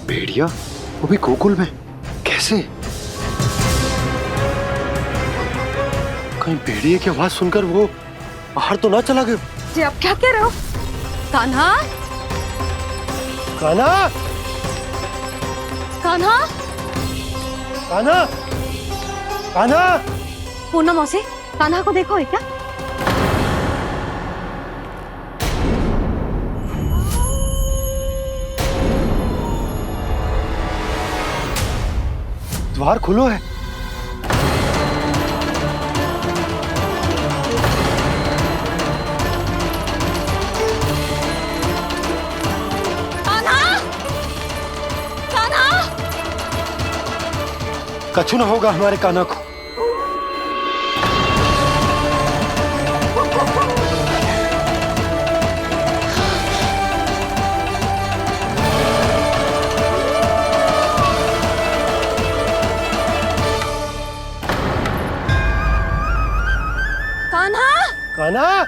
भेड़िया, वो भी गोकुल में? कैसे? कहीं भेड़िए की आवाज सुनकर वो बाहर तो ना चला गया? जी आप क्या कह रहे हो? कान्हा, कान्हा, कान्हा, कान्हा, कान्हा! पूनम मौसी, कान्हा को देखो है क्या? द्वार खुलो है। कान्हा, कान्हा! कछु ना होगा हमारे कान्हा को। कान्हा! कान्हा!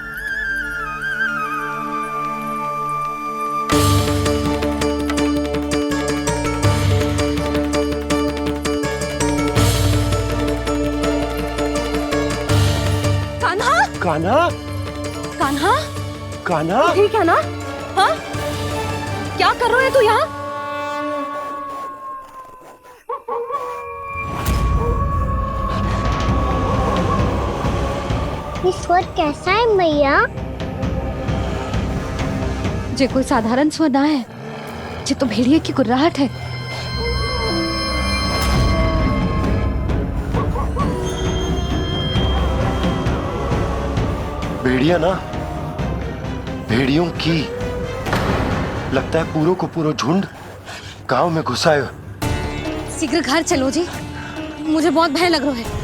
कान्हा! कान्हा! कान्हा! कान्हा! ठीक है ना? हाँ? क्या कर रहे हो तू यहाँ? ये स्वर कैसा है मैया? जे कोई साधारण स्वर ना है, जे तो भेड़िए की गुर्राहट है। भेड़िया ना, भेड़ियों की लगता है पूरो को पूरो झुंड गांव में घुसा है। शीघ्र घर चलो जी, मुझे बहुत भय लग रहा है।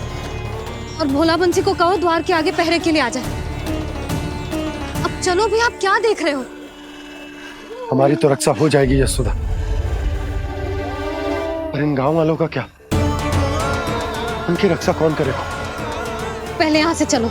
और भोला बंसी को कहो द्वार के आगे पहरे के लिए आ जाए। अब चलो भी, आप क्या देख रहे हो? हमारी तो रक्षा हो जाएगी यशोदा, पर इन गांव वालों का क्या? उनकी रक्षा कौन करेगा? पहले यहाँ से चलो।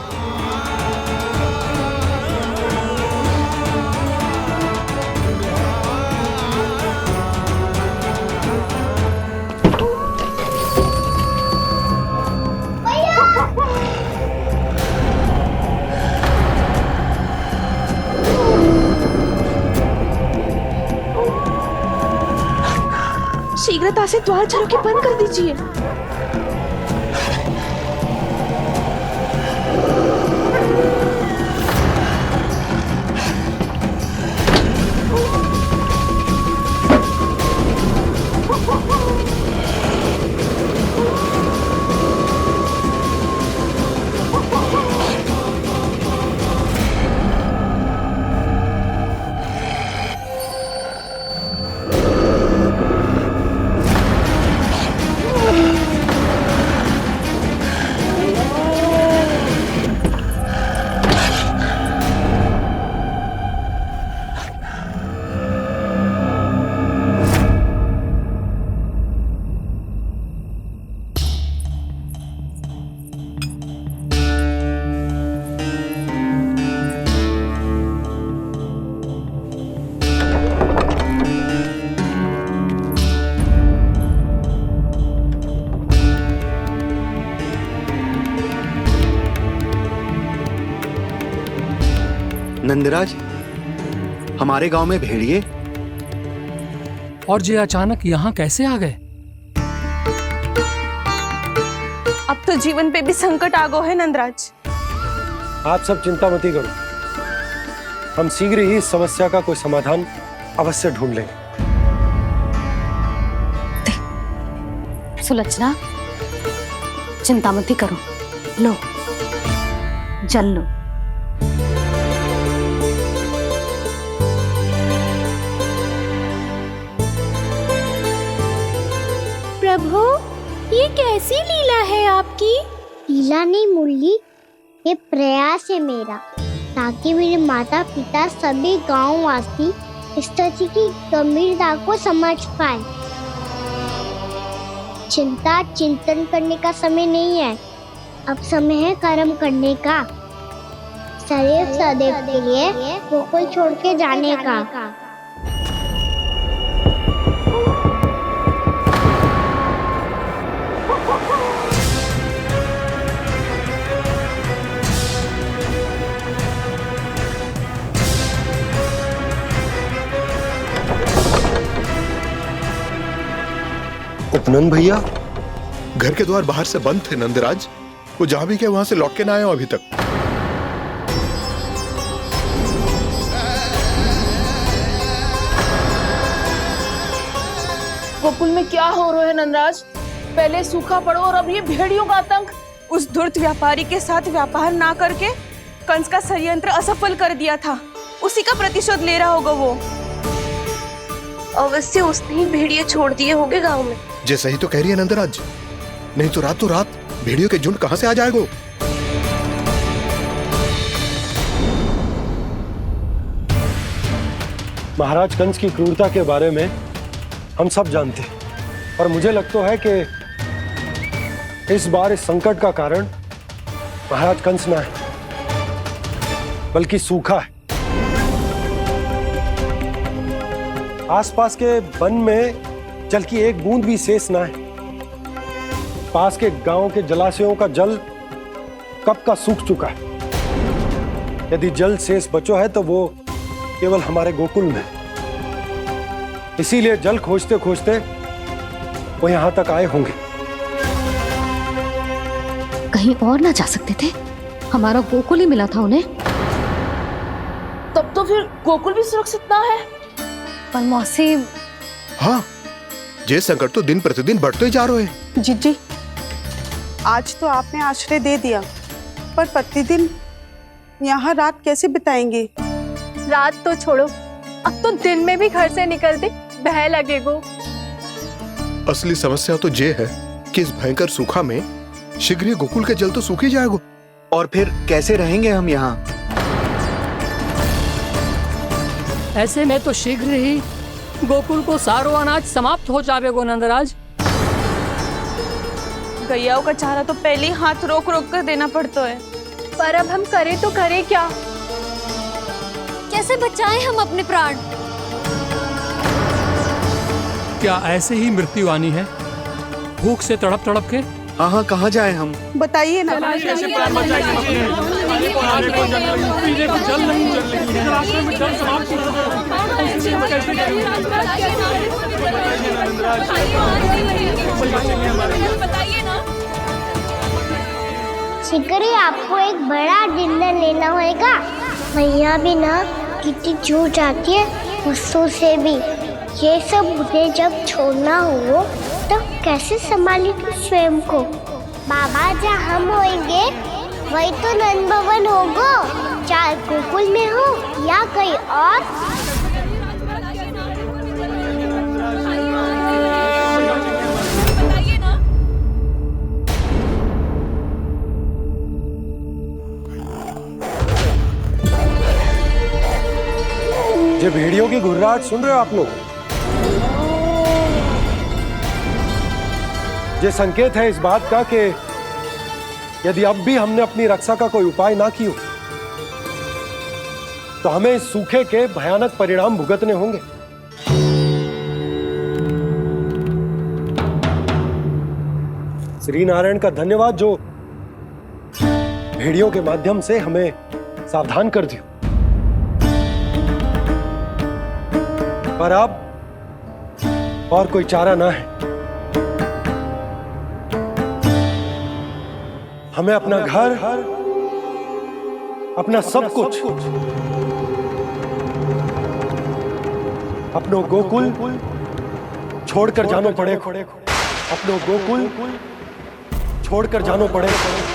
शीघ्रता से द्वार चारों के बंद कर दीजिए। नंदराज, हमारे गांव में भेड़िए और ये अचानक यहाँ कैसे आ गए? अब तो जीवन पे भी संकट आ गो है नंदराज। आप सब चिंता मत करो, हम शीघ्र ही इस समस्या का कोई समाधान अवश्य ढूंढ लेंगे। सुलक्षणा, चिंता मत करो, लो जल लो। प्रभु, ये कैसी लीला है आपकी? लीला नहीं मुरली, ये प्रयास है मेरा, ताकि मेरे माता पिता सभी गांव वासी इस स्थिति की गंभीरता को समझ पाए। चिंता चिंतन करने का समय नहीं है, अब समय है कर्म करने का, सदैव सदैव के लिए गोकुल छोड़ के जाने का। नंद भैया, घर के द्वार बाहर से बंद थे नंदराज। वो जहां भी गए वहां से लौट के ना आए हो अभी तक। गोकुल में क्या हो रहा है नंदराज? पहले सूखा पड़ो और अब ये भेड़ियों का आतंक। उस धूर्त व्यापारी के साथ व्यापार ना करके कंस का षड्यंत्र असफल कर दिया था। उसी का प्रतिशोध ले रहा होगा वो। अवश्य उसने ही भेड़िए छोड़ दिए होंगे गांव में। जैसे ही तो कह रही है नंदराज, नहीं तो रात भेड़ियों के झुंड कहां से आ जाएगा? महाराज कंस की क्रूरता के बारे में हम सब जानते हैं, और मुझे लगता है कि इस बार इस संकट का कारण महाराज कंस ना है, बल्कि सूखा है। आसपास के वन में जल की एक बूंद भी शेष ना है। पास के गांव के जलाशयों का जल कब का सूख चुका है। यदि जल शेष बचो है तो वो केवल हमारे गोकुल में। इसीलिए जल खोजते खोजते वो यहां तक आए होंगे। कहीं और ना जा सकते थे? हमारा गोकुल ही मिला था उन्हें। तब तो फिर गोकुल भी सुरक्षित ना है। पर मौसी, हाँ, ये संकट तो दिन प्रतिदिन बढ़ते ही जा रहे हैं। जीजी, आज तो आपने आश्रय दे दिया, पर प्रतिदिन यहाँ रात कैसे बिताएंगे? रात तो छोड़ो, अब तो दिन में भी घर से निकलते भय लगेगो। असली समस्या तो ये है कि इस भयंकर सूखा में शीघ्र ही गोकुल के जल तो सूख ही जाएगा। और फिर कैसे रहेंगे हम यहाँ? ऐसे में तो शीघ्र ही गोकुल को सारो अनाज समाप्त हो जाएगा नंदराज। गैयाओं का चारा तो पहले ही हाथ रोक रोक कर देना पड़ता है। पर अब हम करें तो करें क्या? कैसे बचाएं हम अपने प्राण? क्या ऐसे ही मृत्यु आनी है, भूख से तड़प तड़प के? हाँ, कहाँ जाए हम? बताइए ना। कैसे प्राण बचाएंगे अपने? खाने को जल नहीं, पीने को जल नहीं, रास्ते में जल समाप्त हो शीघ्र ही आपको एक बड़ा डिनर लेना होगा। मैया भी ना कितनी जूझ आती है गुस्सों से भी। ये सब मुझे जब छोड़ना हो तो कैसे संभालेगी स्वयं को? बाबा जहाँ हम होंगे वही तो नंद भवन होगा, चाहे गोकुल में हो या कहीं और। ये भेड़ियों की घुर्राहट सुन रहे हो आप लोग? ये संकेत है इस बात का कि यदि अब भी हमने अपनी रक्षा का कोई उपाय ना किया तो हमें इस सूखे के भयानक परिणाम भुगतने होंगे। श्री नारायण का धन्यवाद जो भेड़ियों के माध्यम से हमें सावधान कर दिया। पर अब और कोई चारा ना है। हमें अपना घर, अपना सब कुछ, अपनो गोकुल छोड़कर जानो पड़ेगा। अपनो गोकुल छोड़कर जानो पड़ेगा।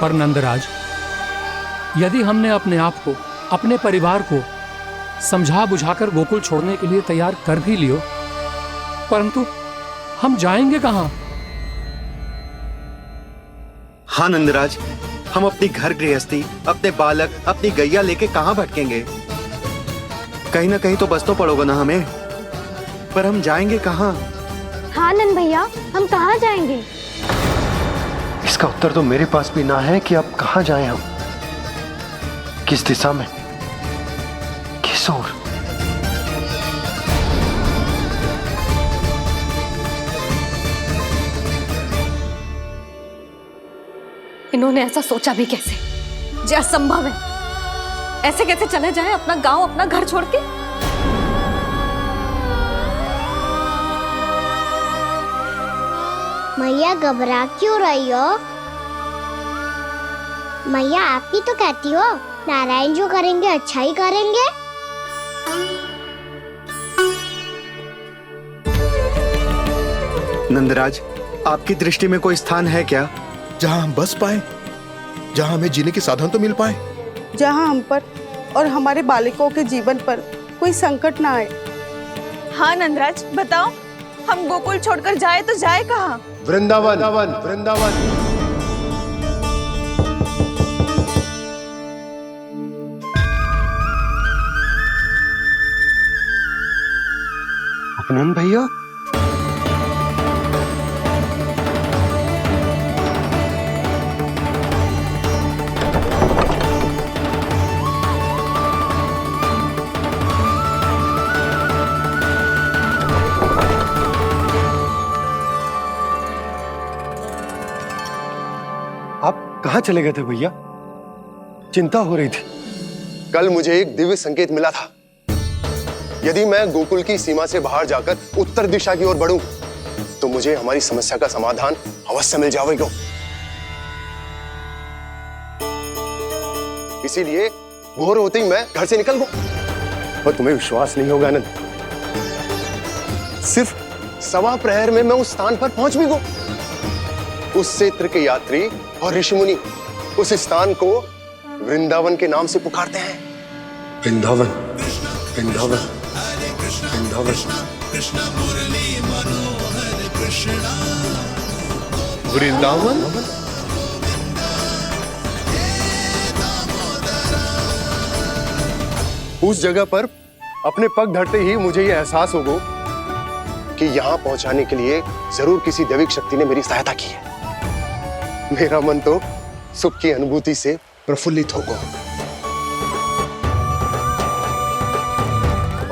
पर नंदराज, यदि हमने अपने आप को, अपने परिवार को समझा बुझाकर गोकुल छोड़ने के लिए तैयार कर भी लियो, परंतु हम जाएंगे कहां? हाँ नंदराज, हम अपनी घर गृहस्थी, अपने बालक, अपनी गैया लेके कहाँ भटकेंगे? कहीं ना कहीं तो बस तो पड़ोगे ना हमें, पर हम जाएंगे कहाँ? हाँ नंद भैया, हम कहाँ जाएंगे? इसका उत्तर तो मेरे पास भी ना है कि अब कहाँ जाएं हम, किस दिशा में, किस ओर। इन्होंने ऐसा सोचा भी कैसे? जो असंभव है। ऐसे कैसे चले जाएं अपना गांव, अपना घर छोड़ के? मैया घबरा क्यों रही हो? मैया आप ही तो कहती हो नारायण जो करेंगे अच्छा ही करेंगे। नंदराज, आपकी दृष्टि में कोई स्थान है क्या जहां हम बस पाए, जहां हमें जीने के साधन तो मिल पाए, जहाँ हम पर और हमारे बालकों के जीवन पर कोई संकट ना आए। हाँ नंदराज, बताओ, हम गोकुल छोड़कर जाए तो जाए कहाँ? वृंदावन, वृंदावन। अपनन भैया, आप कहाँ चले गए थे भैया? चिंता हो रही थी। कल मुझे एक दिव्य संकेत मिला था। यदि मैं गोकुल की सीमा से बाहर जाकर उत्तर दिशा की ओर बढ़ूं, तो मुझे हमारी समस्या का समाधान अवश्य मिल जाएगा। इसीलिए भोर होते ही मैं घर से निकल गया। और तुम्हें विश्वास नहीं होगा आनंद, सिर्फ सवा प्रहर में मैं उस स्थान पर पहुंच भी गया। उस क्षेत्र के यात्री और ऋषिमुनि उस स्थान को वृंदावन के नाम से पुकारते हैं। वृंदावन, वृंदावन, वृंदावन। वृंदावन? उस जगह पर अपने पग धरते ही मुझे यह एहसास होगा कि यहां पहुंचाने के लिए जरूर किसी दैविक शक्ति ने मेरी सहायता की है। मेरा मन तो सुख की अनुभूति से प्रफुल्लित हो गया।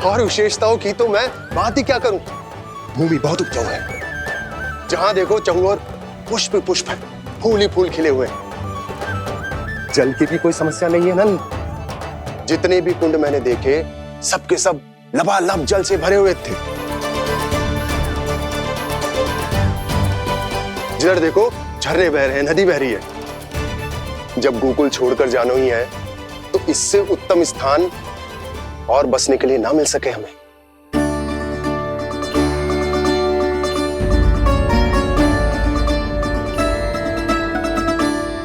और विशेषताओं की तो मैं बात ही क्या करूं। भूमि बहुत उपजाऊ है, जहां देखो चहुओर पुष्प पुष्प है, फूल ही फूल खिले हुए हैं। जल की भी कोई समस्या नहीं है नंद। जितने भी कुंड मैंने देखे, सबके सब लबालब जल से भरे हुए थे। जिधर देखो झरने बह रहे हैं, नदी बह रही है। जब गोकुल छोड़कर जाना ही है, तो इससे उत्तम स्थान और बसने के लिए ना मिल सके हमें।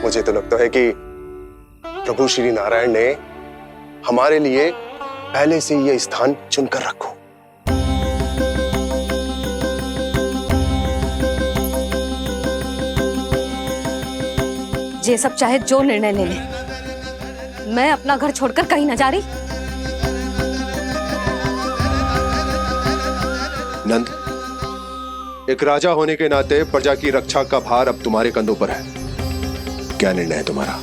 मुझे तो लगता है कि प्रभु श्री नारायण ने हमारे लिए पहले से यह स्थान चुनकर रखो। ये सब चाहे जो निर्णय ले ले, मैं अपना घर छोड़कर कहीं न जा रही। नंद, एक राजा होने के नाते प्रजा की रक्षा का भार अब तुम्हारे कंधों पर है। क्या निर्णय है तुम्हारा?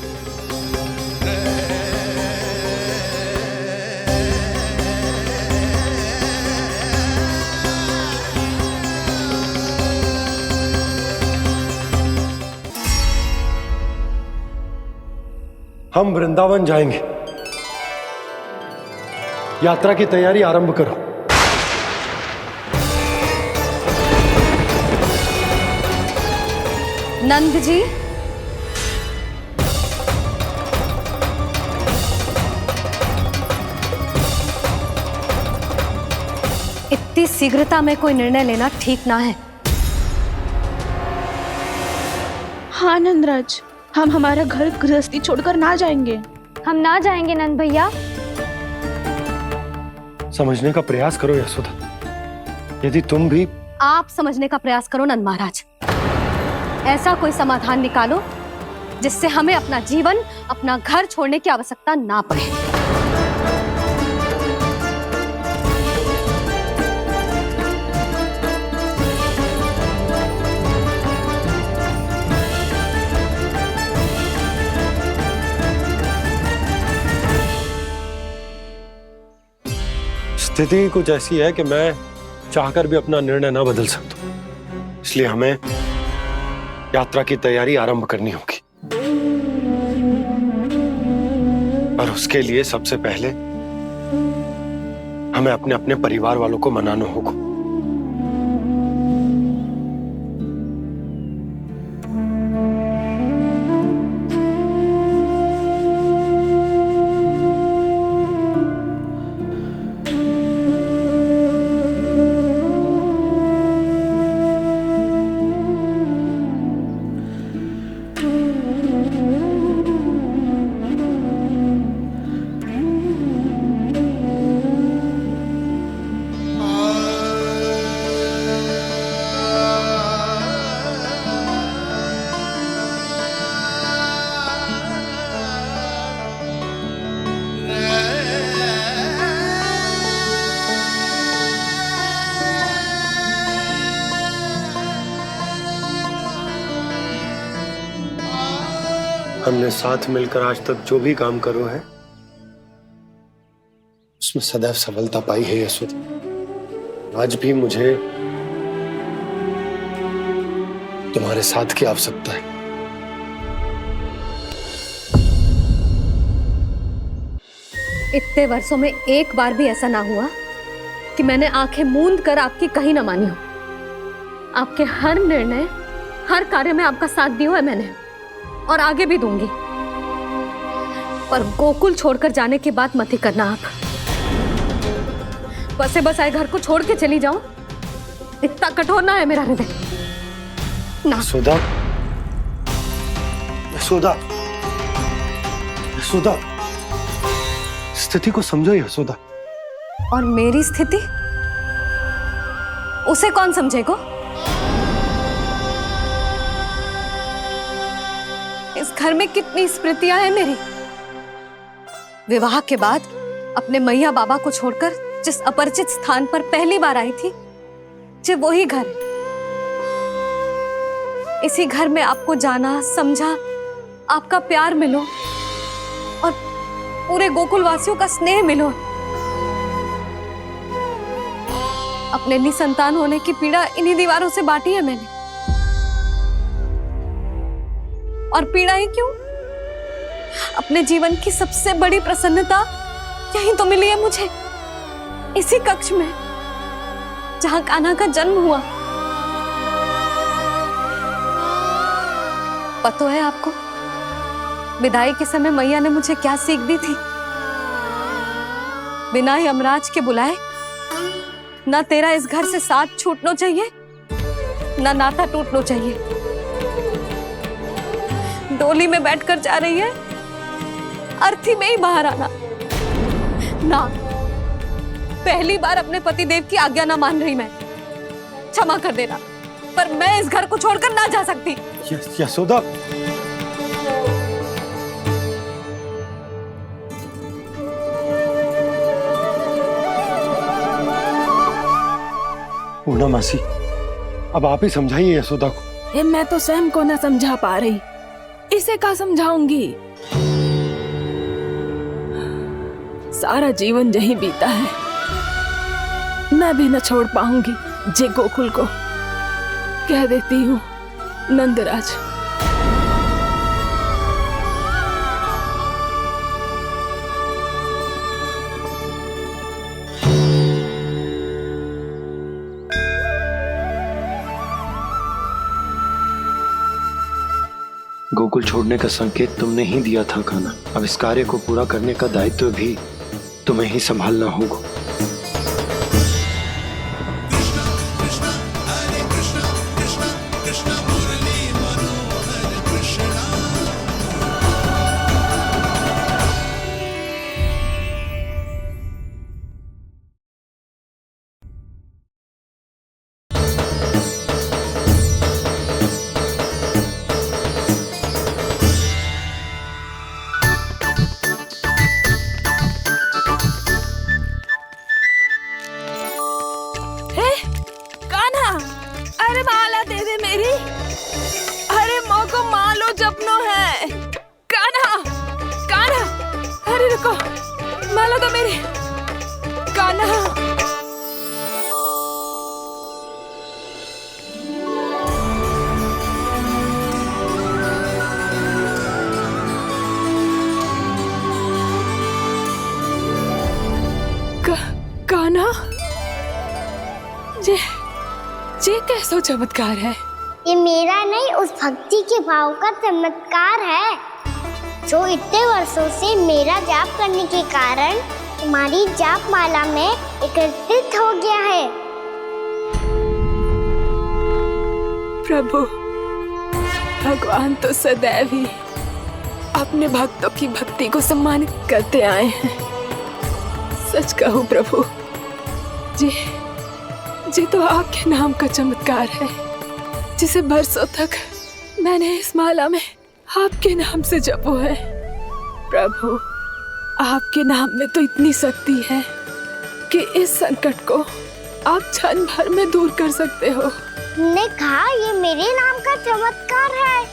हम वृंदावन जाएंगे। यात्रा की तैयारी आरंभ करो। नंद जी, इतनी शीघ्रता में कोई निर्णय लेना ठीक ना है। हाँ नंदराज, हम हमारा घर गृहस्थी छोड़कर ना जाएंगे। हम ना जाएंगे नंद भैया। समझने का प्रयास करो यशोदा। यदि तुम भी आप समझने का प्रयास करो नंद महाराज। ऐसा कोई समाधान निकालो जिससे हमें अपना जीवन, अपना घर छोड़ने की आवश्यकता ना पड़े। स्थिति कुछ ऐसी है कि मैं चाहकर भी अपना निर्णय ना बदल सकता, इसलिए हमें यात्रा की तैयारी आरंभ करनी होगी। और उसके लिए सबसे पहले हमें अपने अपने परिवार वालों को मनाना होगा। हमने साथ मिलकर आज तक जो भी काम करो है उसमें सदैव सफलता पाई है यशोदा। आज भी मुझे तुम्हारे साथ की आवश्यकता है। इतने वर्षों में एक बार भी ऐसा ना हुआ कि मैंने आंखें मूंद कर आपकी कहीं ना मानी हो। आपके हर निर्णय, हर कार्य में आपका साथ दिया है मैंने, और आगे भी दूंगी। पर गोकुल छोड़कर जाने की बात मत ही करना आप। बसे बसाए घर को छोड़ के चली जाऊं, इतना कठोर ना है मेरा हृदय ना। यशोदा, यशोदा, यशोदा, स्थिति को समझो यशोदा। और मेरी स्थिति उसे कौन समझेगा? इस घर में कितनी स्मृतियां हैं मेरी। विवाह के बाद अपने मैया बाबा को छोड़कर जिस अपरिचित स्थान पर पहली बार आई थी, जो वही घर है। इसी घर में आपको जाना, समझा, आपका प्यार मिलो और पूरे गोकुल वासियों का स्नेह मिलो। अपने निसंतान होने की पीड़ा इन्हीं दीवारों से बांटी है मैंने। और पीड़ा ही क्यों? अपने जीवन की सबसे बड़ी प्रसन्नता यही तो मिली है मुझे, इसी कक्ष में जहां कान्हा का जन्म हुआ। पता है आपको विदाई के समय मैया ने मुझे क्या सीख दी थी? बिना ही यमराज के बुलाए ना तेरा इस घर से साथ छूटना चाहिए, ना नाता टूटना चाहिए। डोली में बैठकर जा रही है, अर्थी में ही बाहर आना ना। पहली बार अपने पतिदेव की आज्ञा ना मान रही मैं, क्षमा कर देना, पर मैं इस घर को छोड़कर ना जा सकती। यशोदा, पूर्णा मासी, अब आप ही समझाइए यशोदा को। मैं तो स्वयं को न समझा पा रही, इसे क्या समझाऊंगी? सारा जीवन यही बीता है, मैं भी न छोड़ पाऊंगी जे गोकुल को। कह देती हूँ नंदराज। गोकुल छोड़ने का संकेत तुमने ही दिया था कान्हा। अब इस कार्य को पूरा करने का दायित्व भी तुम्हें ही संभालना होगा। सपनों है। कान्हा, कान्हा, अरे रुको, माला तो मेरी। कान्हा, कान्हा, जे कैसो चमत्कार है। ये मेरा नहीं, उस भक्ति के भाव का चमत्कार है जो इतने वर्षों से मेरा जाप करने के कारण तुम्हारी जाप माला में एकत्रित हो गया है। प्रभु, भगवान तो सदैव ही अपने भक्तों की भक्ति को सम्मानित करते आए हैं। सच कहूं प्रभु, जी तो आपके नाम का चमत्कार है, जिसे बरसों तक मैंने इस माला में आपके नाम से जपो है। प्रभु, आपके नाम में तो इतनी शक्ति है कि इस संकट को आप क्षण भर में दूर कर सकते हो। तुमने कहा ये मेरे नाम का चमत्कार है,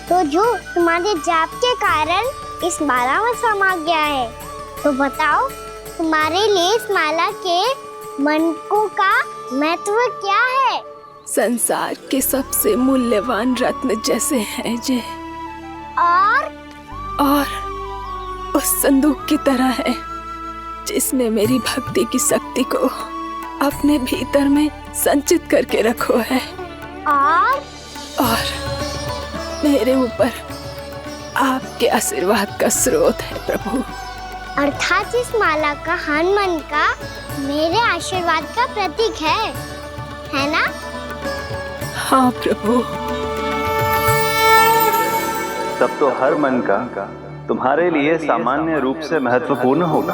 तो जो तुम्हारे जाप के कारण इस माला में समा गया है, तो बताओ तुम्हारे लिए इस माला के मनकों का महत्व क्या है? संसार के सबसे मूल्यवान रत्न जैसे हैं जे, और उस संदूक की तरह है जिसने मेरी भक्ति की शक्ति को अपने भीतर में संचित करके रखो है। और मेरे ऊपर आपके आशीर्वाद का स्रोत है प्रभु। अर्थात इस माला का हनुमान का मेरे आशीर्वाद का प्रतीक है ना? हाँ प्रभु। तब तो हर मन का तुम्हारे लिए सामान्य रूप से महत्वपूर्ण होगा।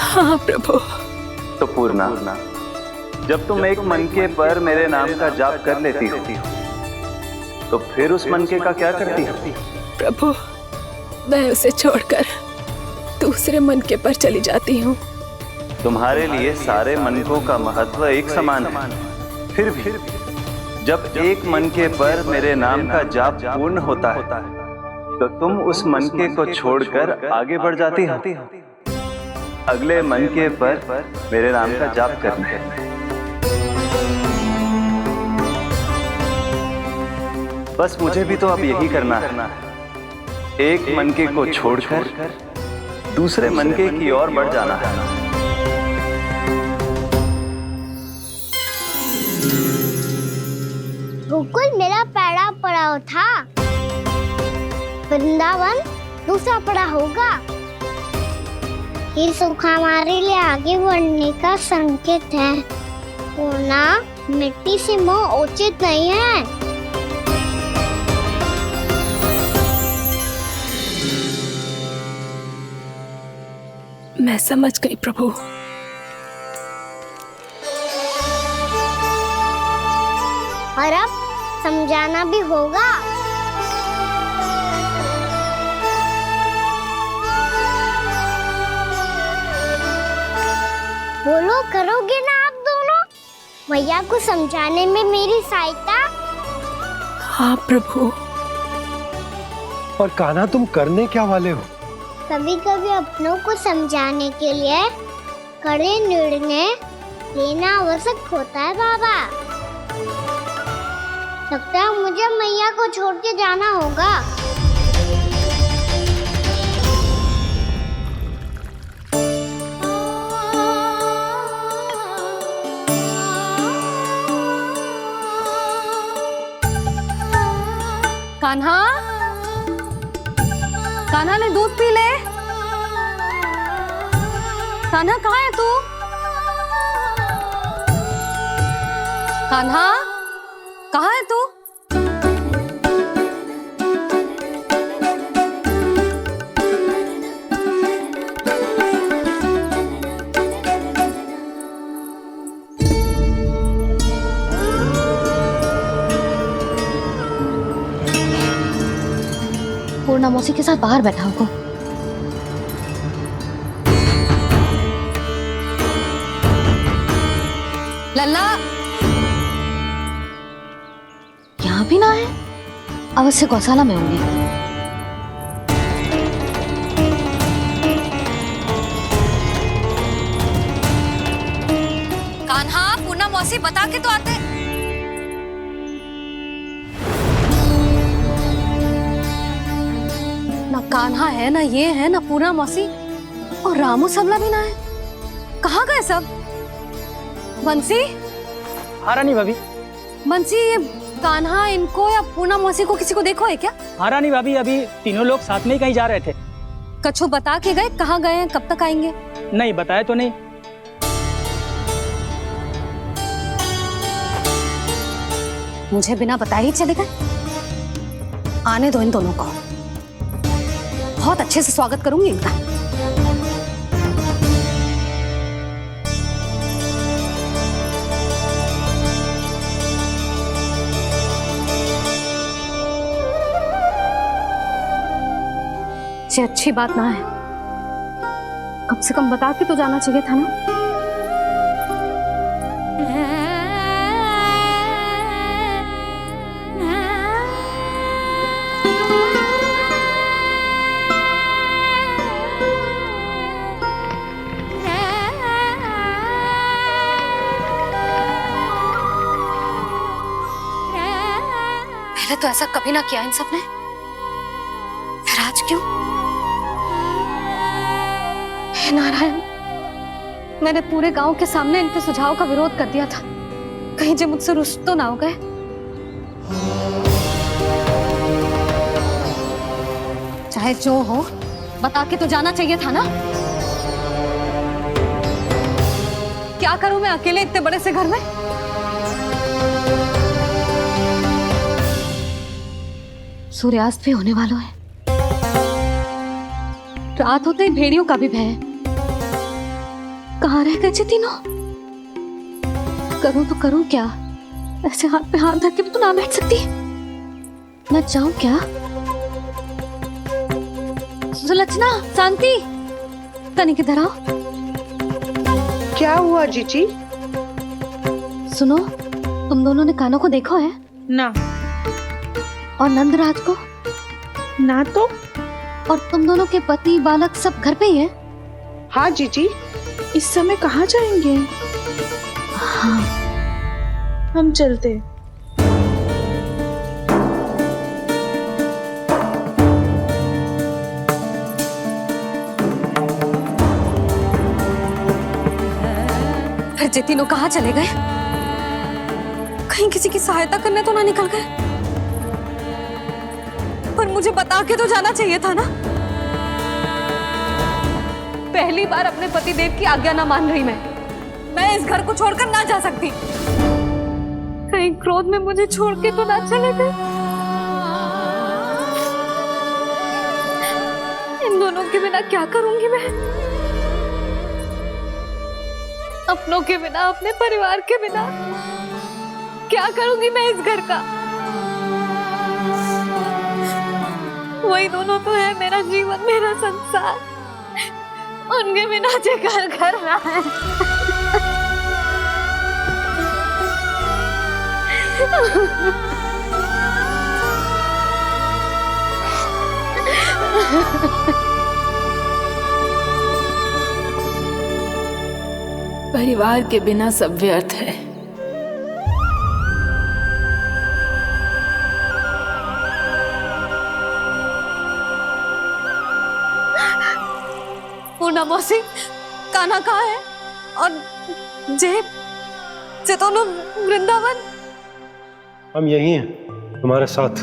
हाँ प्रभु। तो पूर्णा, जब तुम एक मनके पर मेरे नाम का जाप कर लेती हो, तो फिर उस मनके का क्या करती हो? प्रभु, मैं उसे छोड़कर दूसरे मनके पर चली जाती हूँ। तुम्हारे लिए सारे मनकों का महत्व एक समान है। फिर भी जब एक मनके पर मेरे नाम का जाप पूर्ण होता है, तो तुम उस मनके को छोड़कर आगे बढ़ जाती हो अगले मनके पर मेरे नाम का जाप करने। बस मुझे भी तो अब यही करना है, एक मनके को छोड़कर दूसरे मनके की ओर बढ़ जाना है। गोकुल मेरा पहला पड़ाव था, वृंदावन दूसरा पड़ा होगा। ये सुख हमारे लिए आगे बढ़ने का संकेत है, होना मिट्टी से मोह उचित नहीं है। मैं समझ गई प्रभु। और अब समझाना भी होगा। बोलो, करोगे ना आप दोनों? मैया को समझाने में मेरी सहायता? हाँ प्रभु। और कान्हा, तुम करने क्या वाले हो? कभी कभी अपनों को समझाने के लिए कड़े निर्णय लेना आवश्यक होता है बाबा। लगता है मुझे मैया को छोड़ के जाना होगा। कान्हा, कान्हा ने दूध पी ले। कान्हा कहाँ है तू? कान्हा, कहाँ है तू? पूर्णा मौसी के साथ बाहर बैठा होगा। लल्ला, भी ना आए? अवश्य गौशाला में होंगे। कान्हा, पूना मौसी बता के तो आते। ना कान्हा है, ना ये है, ना पूना मौसी, और रामू सबला भी ना है। कहाँ गए सब? बंसी? हाँ रानी भाभी। बंसी, ये कान्हा इनको या पूना मौसी को किसी को देखो है क्या? हाँ रानी भाभी, अभी तीनों लोग साथ में ही कहीं जा रहे थे। कछु बता के गए कहाँ गए हैं, कब तक आएंगे? नहीं बताया तो नहीं। मुझे बिना बताए ही चले गए? आने दो इन दोनों को, बहुत अच्छे से स्वागत करूंगी इनका। ये अच्छी बात ना है, कम से कम बता के तो जाना चाहिए था ना। पहले तो ऐसा कभी ना किया इन सब ने, फिर आज क्यों? हे नारायण, मैंने पूरे गांव के सामने इनके सुझाव का विरोध कर दिया था, कहीं जे मुझसे रुष्ट तो ना हो गए। चाहे जो हो, बता के तो जाना चाहिए था ना। क्या करूं मैं अकेले इतने बड़े से घर में? सूर्यास्त भी होने वाला है, रात होते ही भेड़ियों का भी भय है। कहाँ रह गए तीनों? करूं तो करूं क्या? ऐसे हाथ पे हाथ धर के भी तो ना बैठ सकती। मैं जाऊं क्या? सुलक्षणा, शांति, तनिक इधर आओ। क्या हुआ जीजी? सुनो, तुम दोनों ने कान्हा को देखा है? ना। और नंदराज को? ना तो। और तुम दोनों के पति बालक सब घर पे ही हैं? हाँ जीजी। इस समय कहाँ जाएंगे? हाँ। हम चलते। फिर ये तीनों कहाँ चले गए? कहीं किसी की सहायता करने तो ना निकल गए? पर मुझे बता के तो जाना चाहिए था ना। पहली बार अपने पतिदेव की आज्ञा ना मान रही मैं इस घर को छोड़कर ना जा सकती। कहीं क्रोध में मुझे छोड़ के तो ना चले गए। इन दोनों के बिना क्या करूंगी मैं? अपनों के बिना, अपने परिवार के बिना क्या करूंगी मैं इस घर का? वही दोनों तो है मेरा जीवन, मेरा संसार। उनके बिना जे घर घर रहा है। परिवार के बिना सब व्यर्थ है। पूना मौसी, कान्हा कहाँ है? और जे दोनों वृंदावन? हम यही हैं, तुम्हारे साथ।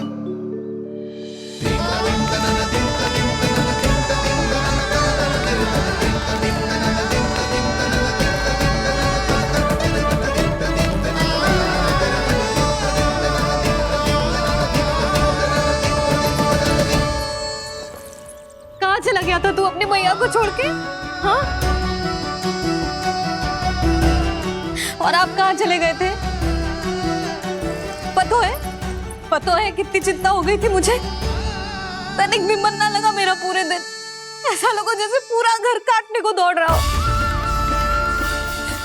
कहाँ चला गया था तू अपनी मैया को छोड़ के? हाँ? और आप कहाँ चले गए थे? पता है कितनी चिंता हो गई थी मुझे। तनिक भी मन ना लगा मेरा पूरे दिन। ऐसा लगा जैसे पूरा घर काटने को दौड़ रहा हो।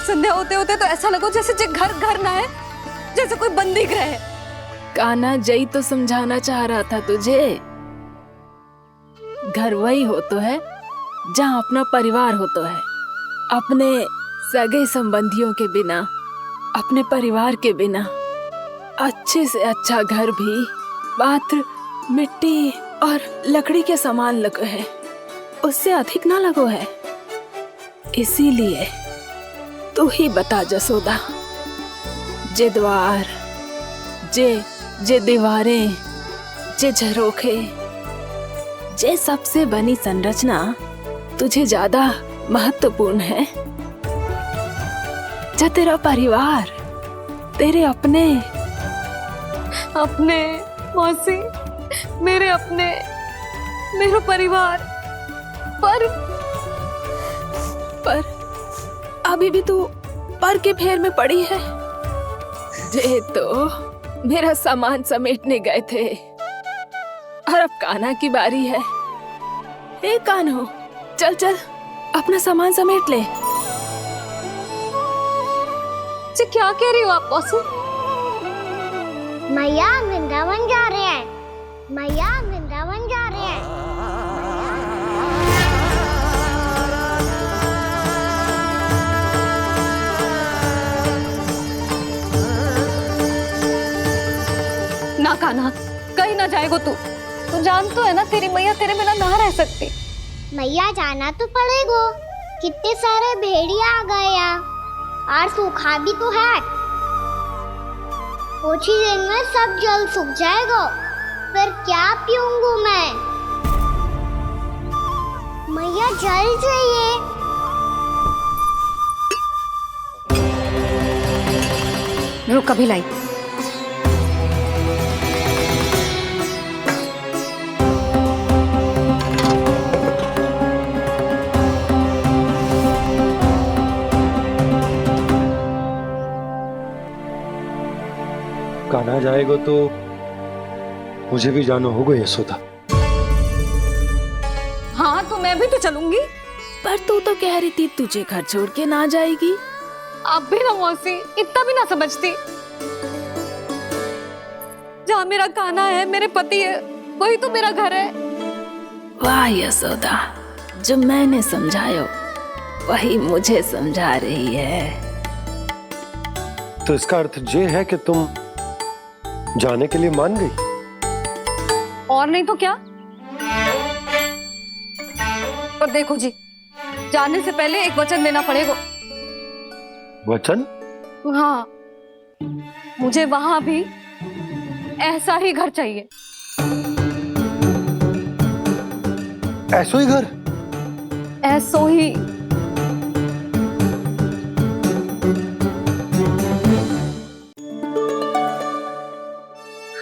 संध्या होते होते तो ऐसा लगा जैसे घर घर ना है, जैसे कोई बंदी गृह है। कान्हा जई तो समझाना चाह रहा था तुझे। घर वही हो तो है जहाँ अपना परिवार हो तो है। अपने सगे संबंधियों के बिना, अपने परिवार के बिना अच्छे से अच्छा घर भी मात्र मिट्टी और लकड़ी के समान लगो है, उससे अधिक ना लगो है। इसीलिए तू ही बता जसोदा, जे द्वार, जे दीवारें, जे झरोखे, जे सबसे बनी संरचना तुझे ज्यादा महत्वपूर्ण है? जो तेरा परिवार, तेरे अपने मौसी, मेरे अपने, मेरा परिवार, पर अभी भी तू पर के फेर में पड़ी है। जे तो मेरा सामान समेटने गए थे और अब कान्हा की बारी है। हे कान्हो, चल चल अपना सामान समेट ले। जी क्या कह रही हो आप मौसी? मैया वृंदावन जा रहे हैं, मैया वृंदावन जा रहे हैं। ना कान्हा, कहीं ना जाएगो तू जान तो है ना तेरी मैया तेरे बिना ना रह सकती। मैया जाना तो पड़ेगा, कितने सारे भेड़िया आ गए यहाँ और सूखा भी तो है। कुछ ही दिन में सब जल सूख जाएगा, फिर क्या पीऊंगी मैं? मैया जल चाहिए। रुक अभी लाई। कान्हा जाएगा तो मुझे भी जाना होगा यशोदा। हाँ तो मैं भी तो चलूंगी। पर तू तो कह रही थी तुझे घर छोड़ के ना जाएगी। आप भी ना मौसी, इतना भी ना समझती। जहाँ मेरा कान्हा है, मेरे पति है, वही तो मेरा घर है। वाह यशोदा, जो मैंने समझायो वही मुझे समझा रही है। तो इसका अर्थ ये है कि तुम जाने के लिए मान गई? और नहीं तो क्या। पर देखो जी, जाने से पहले एक वचन देना पड़ेगा। वचन? हाँ, मुझे वहां भी ऐसा ही घर चाहिए। ऐसो ही घर? ऐसो ही।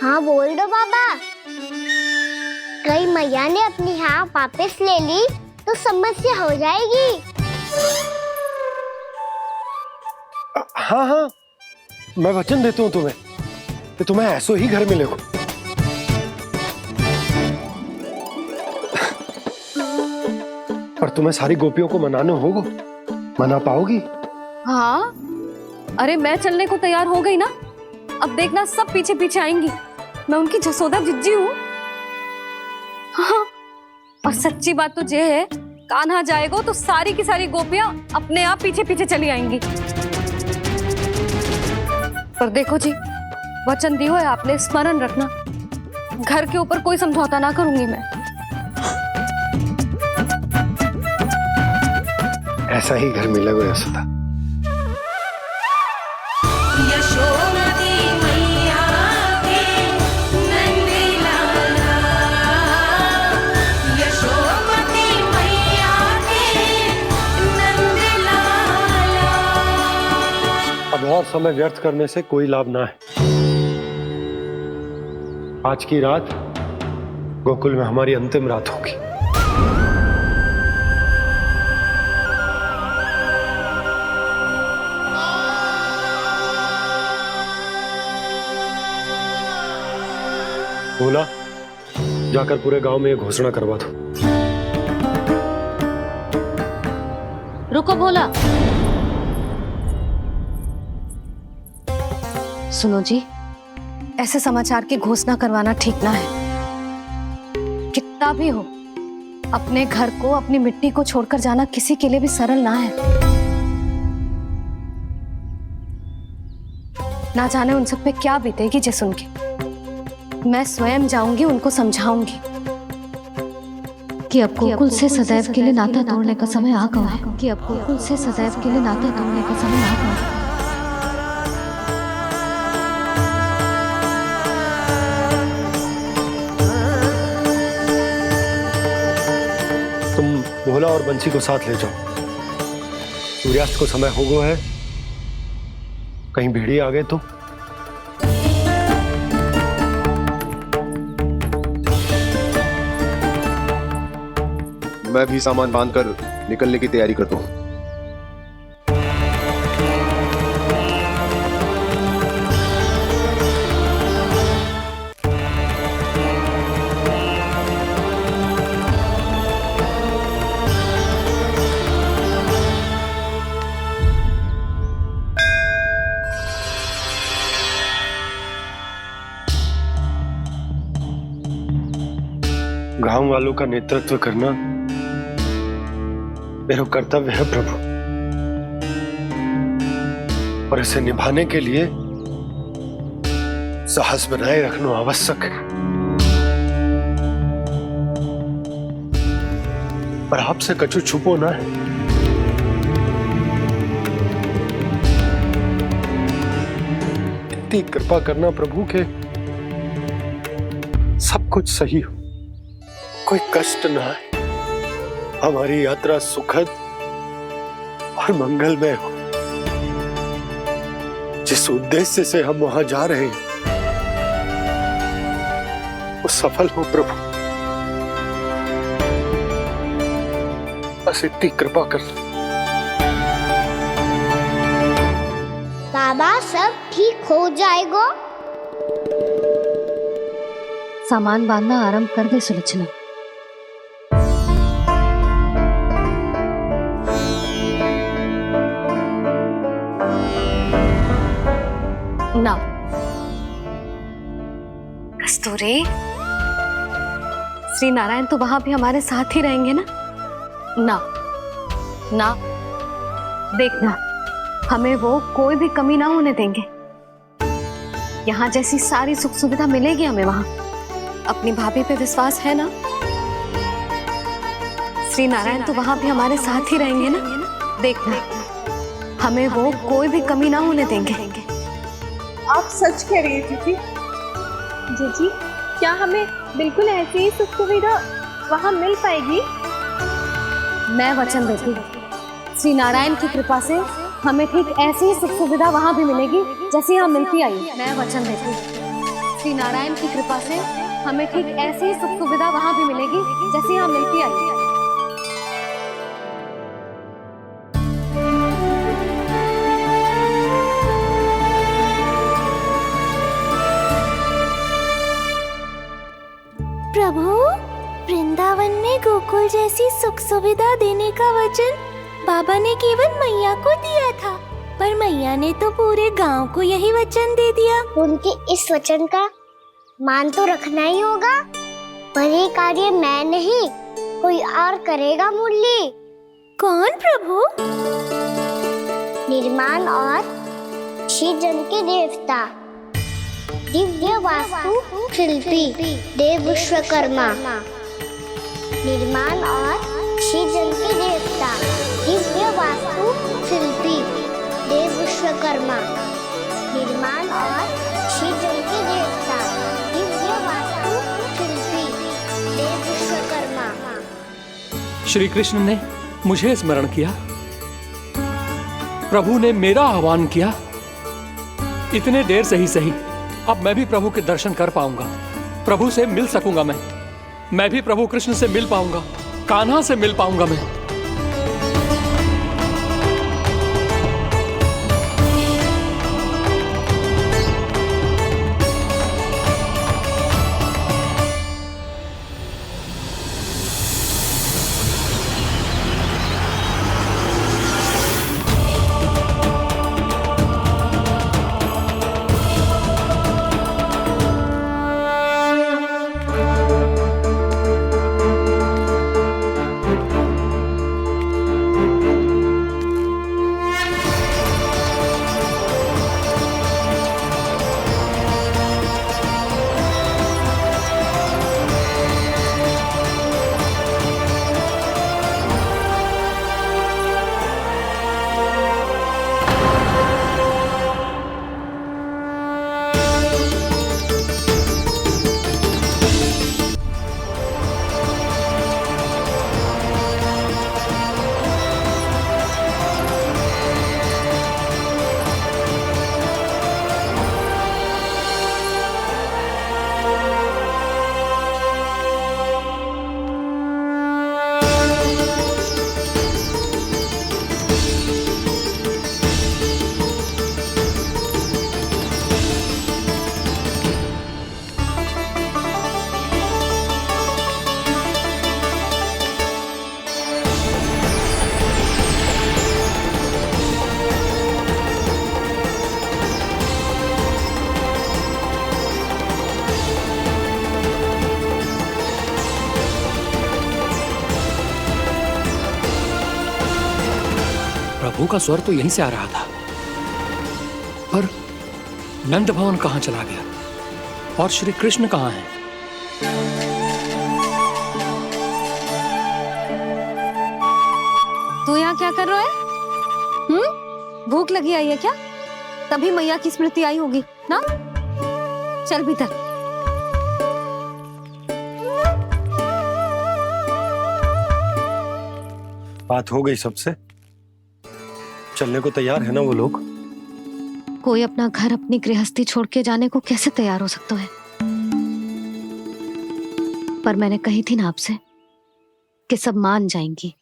हाँ बोल दो बाबा। कहीं मैया ने अपनी हाँ वापस ले ली तो समस्या हो जाएगी। हाँ हाँ, मैं वचन देता हूँ तुम्हें कि तुम्हें ऐसो ही घर मिलेगा। पर तुम्हें सारी गोपियों को मनाना होगा। मना पाओगी? हाँ, अरे मैं चलने को तैयार हो गई ना। अब देखना सब पीछे पीछे आएंगी। मैं उनकी जसोदा जिज्जी हूँ। हाँ, और सच्ची बात तो ये है, कान्हा जाएगा तो सारी की सारी गोपियां अपने आप पीछे पीछे चली आएंगी। पर देखो जी, वचन दियो है आपने, स्मरण रखना। घर के ऊपर कोई समझौता ना करूंगी मैं। ऐसा ही घर मिलेगा यशोदा। अब और समय व्यर्थ करने से कोई लाभ ना है। आज की रात गोकुल में हमारी अंतिम रात होगी। बोला, जाकर पूरे गांव में ये घोषणा करवा दो। रुको भोला। सुनो जी, ऐसे समाचार की घोषणा करवाना ठीक ना है। कितना भी हो, अपने घर को, अपनी मिट्टी को छोड़कर जाना किसी के लिए भी सरल ना है। ना जाने उन सब पे क्या बीतेगी जे सुन के। मैं स्वयं जाऊंगी, उनको समझाऊंगी कि अब गोकुल से सदैव के लिए नाता तोड़ने का समय आ गया है। कि अब गोकुल से सदैव के लिए नाता तोड़ने का समय आ गया है। तुम भोला और बंसी को साथ ले जाओ। सूर्यास्त को समय हो गया है, कहीं भेड़िए आ गए तो। मैं भी सामान बांधकर निकलने की तैयारी करता हूँ। गांव वालों का नेतृत्व करना मेरा कर्तव्य है प्रभु, और इसे निभाने के लिए साहस बनाए रखना आवश्यक है। पर आपसे कछु छुपो ना है। इतनी कृपा करना प्रभु के सब कुछ सही हो, कोई कष्ट ना है, हमारी यात्रा सुखद और मंगलमय हो। जिस उद्देश्य से हम वहां जा रहे हैं वो सफल हो प्रभु, बस इतनी कृपा कर। बाबा सब ठीक हो जाएगा। सामान बांधना आरंभ कर दे सुलोचना। ना कस्तूरी, श्री नारायण तो वहां भी हमारे साथ ही रहेंगे ना? ना ना, देखना हमें वो कोई भी कमी ना होने देंगे। यहाँ जैसी सारी सुख सुविधा मिलेगी हमें वहां। अपनी भाभी पे विश्वास है ना? श्री नारायण तो वहां भी हमारे साथ ही रहेंगे ना? देखना हमें वो कोई भी कमी ना होने देंगे। आप सच कह रही है दीदी? जीजी, क्या हमें बिल्कुल ऐसी ही सुख सुविधा वहाँ मिल पाएगी? मैं वचन देती हूँ, श्री नारायण की कृपा से हमें ठीक ऐसी ही सुख सुविधा वहाँ भी मिलेगी जैसी यहाँ मिलती आई। मैं वचन देती हूँ, श्री नारायण की कृपा से हमें ठीक ऐसी ही सुख सुविधा वहाँ भी मिलेगी जैसी यहाँ मिलती आई। प्रभु, वृंदावन में गोकुल जैसी सुख सुविधा देने का वचन बाबा ने केवल मैया को दिया था, पर मैया ने तो पूरे गांव को यही वचन दे दिया। उनके इस वचन का मान तो रखना ही होगा, पर ये कार्य मैं नहीं कोई और करेगा। मुरली कौन प्रभु? निर्माण और श्रीजन के देवता, दिव्य वास्तु शिल्पी देव विश्वकर्मा। निर्माण और श्रीजन के देवता, दिव्य वास्तु शिल्पी देव विश्वकर्मा। निर्माण और श्रीजन के देवता, दिव्य वास्तु शिल्पी देव विश्वकर्मा। श्री कृष्ण ने मुझे स्मरण किया, प्रभु ने मेरा आह्वान किया। इतने देर से ही सही, अब मैं भी प्रभु के दर्शन कर पाऊंगा, प्रभु से मिल सकूंगा। मैं भी प्रभु कृष्ण से मिल पाऊंगा, कान्हा से मिल पाऊंगा मैं। प्रभु का स्वर तो यहीं से आ रहा था, पर नंद भवन कहाँ चला गया और श्री कृष्ण कहाँ हैं? तू यहाँ क्या कर रहा है? भूख लगी आई है क्या? तभी मैया की स्मृति आई होगी ना? चल भीतर। बात हो गई सबसे? चलने को तैयार है ना वो लोग? कोई अपना घर अपनी गृहस्थी छोड़ के जाने को कैसे तैयार हो सकता है? पर मैंने कही थी ना आपसे कि सब मान जाएंगी।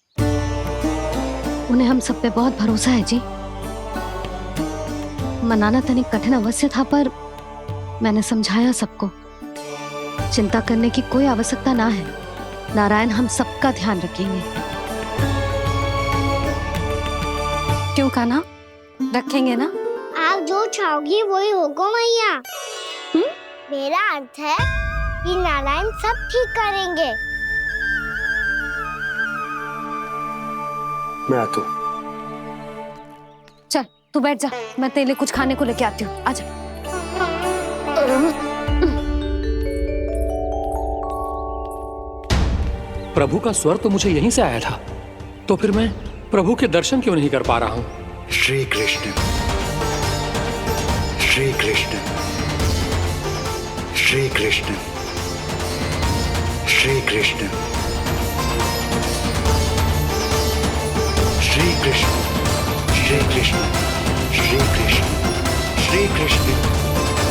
उन्हें हम सब पे बहुत भरोसा है जी। मनाना तनिक कठिन अवश्य था, पर मैंने समझाया सबको। चिंता करने की कोई आवश्यकता ना है। नारायण हम सबका ध्यान रखेंगे। क्यों कान्हा, रखेंगे ना? आप जो चाहोगी वही होगा मैया। मेरा अर्थ है कि नारायण सब ठीक करेंगे। मैं आता हूँ। चल तू बैठ जा, मैं तेरे लिए कुछ खाने को लेके आती हूँ। आजा। प्रभु का स्वर तो मुझे यहीं से आया था, तो फिर मैं प्रभु के दर्शन क्यों नहीं कर पा रहा हूँ? श्री कृष्ण, श्री कृष्ण, श्री कृष्ण, श्री कृष्ण, श्री कृष्ण, श्री कृष्ण, श्री कृष्ण, श्री कृष्ण, श्री कृष्ण,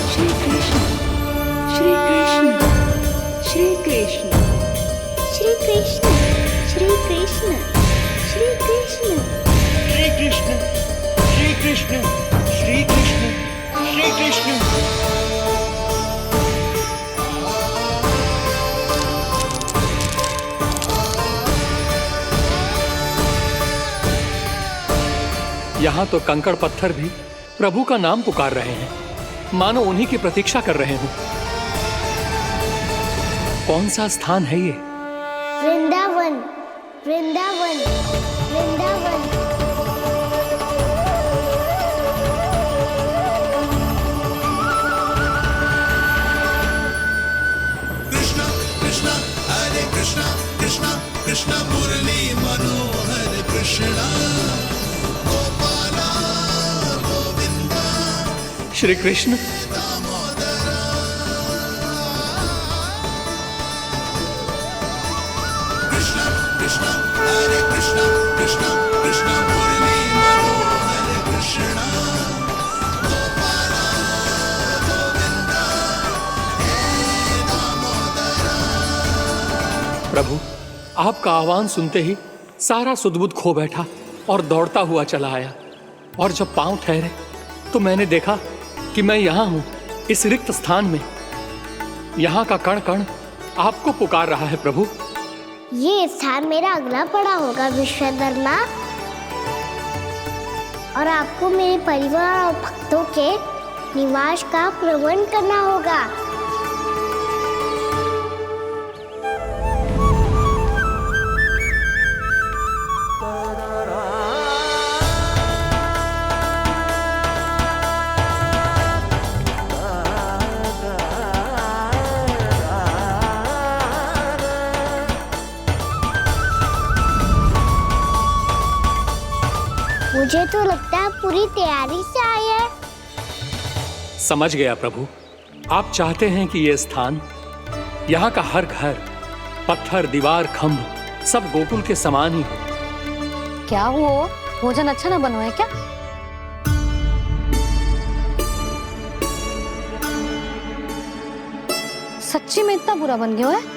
श्री कृष्ण, श्री कृष्ण, श्री कृष्ण, श्री कृष्ण, श्री कृष्ण, श्री कृष्ण, श्री कृष्ण, श्री कृष्ण, श्री कृष्ण। यहाँ तो कंकड़ पत्थर भी प्रभु का नाम पुकार रहे हैं, मानो उन्हीं की प्रतीक्षा कर रहे हों। कौन सा स्थान है ये? वृंदावन, वृंदावन, वृंदावन। कृष्णा कृष्णा हरे कृष्णा, कृष्णा कृष्णा मुरली मनोहर कृष्णा, गोपाला गोविंदा श्री कृष्ण। कृष्णा कृष्णा हरे कृष्णा, कृष्णा कृष्णा मुरली मनोहर कृष्णा, गोपाला गोविंदा हे दामोदरा। प्रभु आपका आह्वान सुनते ही सारा सुध-बुध खो बैठा और दौड़ता हुआ चला आया, और जब पांव ठहरे तो मैंने देखा कि मैं यहाँ हूँ, इस रिक्त स्थान में। यहाँ का कण कण आपको पुकार रहा है प्रभु। ये स्थान मेरा अगला पड़ा होगा विश्वकर्मा, और आपको मेरे परिवार और भक्तों के निवास का प्रबंध करना होगा। मुझे तो लगता है पूरी तैयारी से आए हैं। समझ गया प्रभु, आप चाहते हैं कि ये स्थान, यहाँ का हर घर, पत्थर, दीवार, खंभ सब गोकुल के समान ही हो। क्या हुआ? भोजन अच्छा ना बना है क्या? सच्ची में इतना बुरा बन गया है?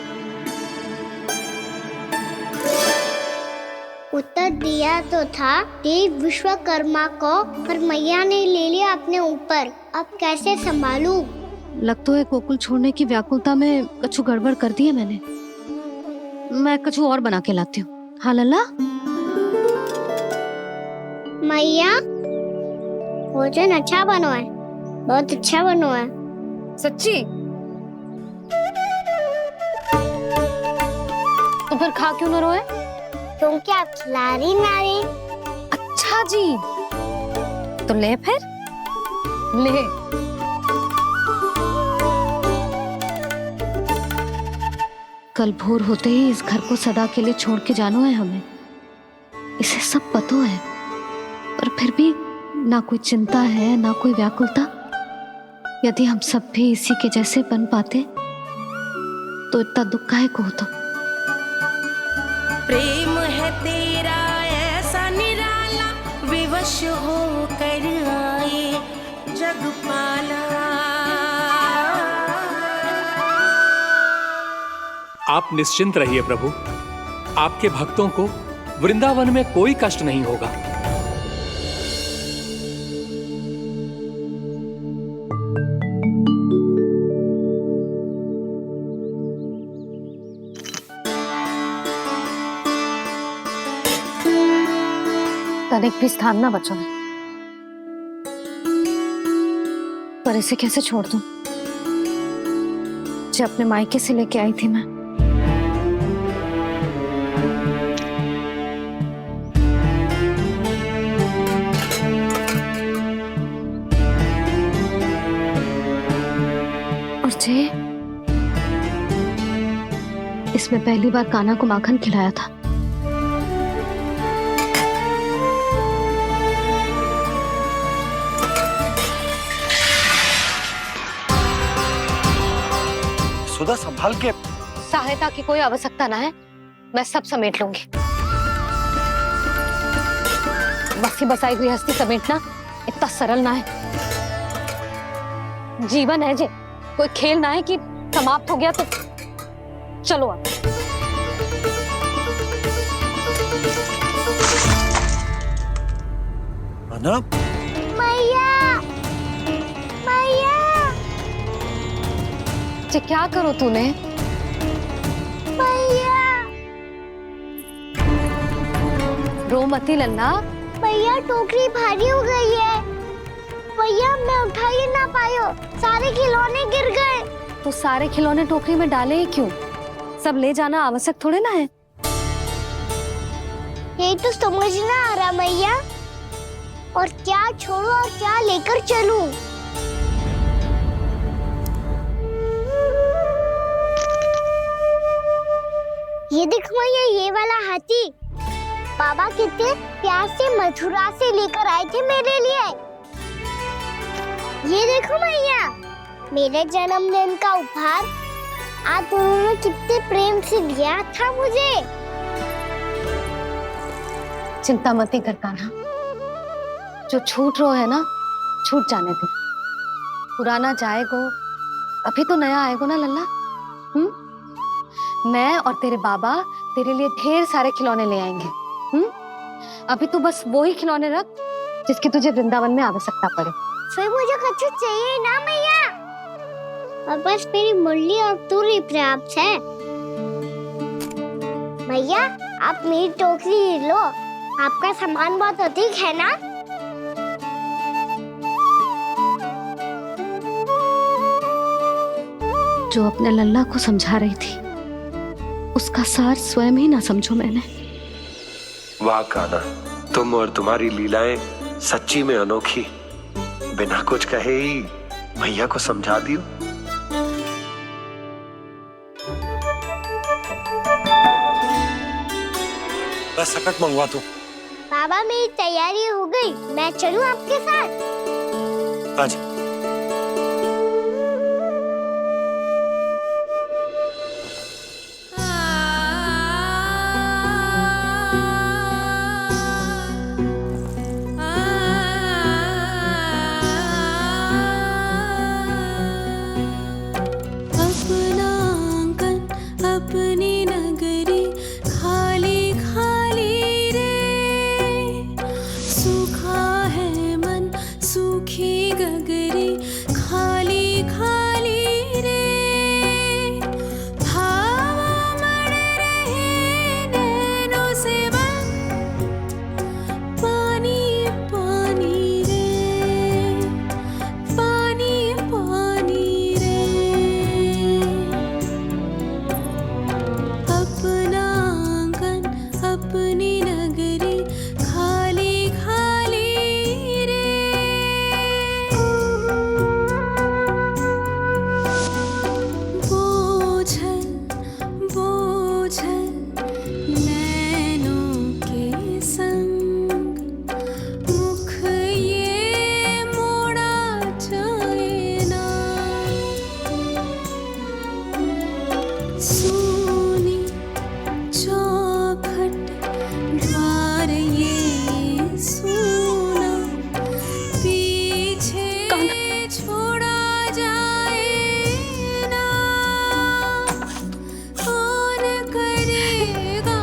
उत्तर दिया तो था देव विश्वकर्मा को, पर मैया ने ले लिया अपने ऊपर। अब कैसे संभालूं? लग तो है गोकुल छोड़ने की व्याकुलता में कछु गड़बड़ कर दी है मैंने। मैं कछु और बना के लाती हूँ। हाँ लल्ला? मैया, भोजन अच्छा बना है, बहुत अच्छा बना है। सच्ची? तो फिर खा क्यों न रोए? तुम क्या खिला रही नारी? अच्छा जी, तो ले फिर ले। कल भोर होते ही इस घर को सदा के लिए छोड़ के जाना है हमें, इसे सब पता है, पर फिर भी ना कोई चिंता है ना कोई व्याकुलता। यदि हम सब भी इसी के जैसे बन पाते तो इतना दुख काहे को होता। प्रेम है तेरा ऐसा निराला, विवश हो कर आए जगपाला। आप निश्चिंत रहिए प्रभु, आपके भक्तों को वृंदावन में कोई कष्ट नहीं होगा। तनिक भी स्थान ना बचो है, पर इसे कैसे छोड़ दूं जो अपने मायके से लेके आई थी मैं। और जे इसमें पहली बार कान्हा को माखन खिलाया था। सुधा संभाल के। सहायता की कोई आवश्यकता ना है, मैं सब समेट लूंगी। बसी बसाई गृहस्थी समेटना इतना सरल ना है। जीवन है जे, कोई खेल ना है कि समाप्त हो गया तो चलो अब। अना? मैया, मैया। जे क्या करो तूने? मैया। रो मती लल्ला। भैया टोकरी भारी हो गई है। भैया मैं उठा ही ना पायो, सारे खिलौने गिर गए। तो सारे खिलौने टोकरी में डाले ही क्यों? सब ले जाना आवश्यक थोड़े ना है। यही तो समझ ना आ रहा मैया, और क्या छोड़ू और क्या लेकर चलूं? ये देखो मैया, ये वाला हाथी बाबा कितने प्यार से मथुरा से लेकर आए थे मेरे लिए। ये देखो मैया, मेरे जन्मदिन का उपहार आप उन्होंने कितने प्रेम से दिया था मुझे। चिंता मत कर कान्हा, जो छूट रो है ना छूट जाने दे। पुराना जाएगो, अभी तो नया आएगो ना लल्ला। मैं और तेरे बाबा तेरे लिए ढेर सारे खिलौने ले आएंगे। अभी तू बस वो ही खिलौने रख जिसकी तुझे वृंदावन में आवश्यकता पड़े। फिर मुझे कुछ चाहिए ना मैया, और बस मेरी मुरली और तू ही पर्याप्त है। भैया आप मेरी टोकरी लो, आपका सामान बहुत अधिक है ना। जो अपने लल्ला को समझा रही थी उसका सार स्वयं ही ना समझो मैंने। वाह कान्हा, तुम और तुम्हारी लीलाएं सच्ची में अनोखी। बिना कुछ कहे ही भैया को समझा दियो। बस सकट मंगवा दो। बाबा मेरी तैयारी हो गई, मैं चलूं आपके साथ? आजा। सोनी चौखट द्वार ये सोना पीछे छोड़ा जाए ना कौन करेगा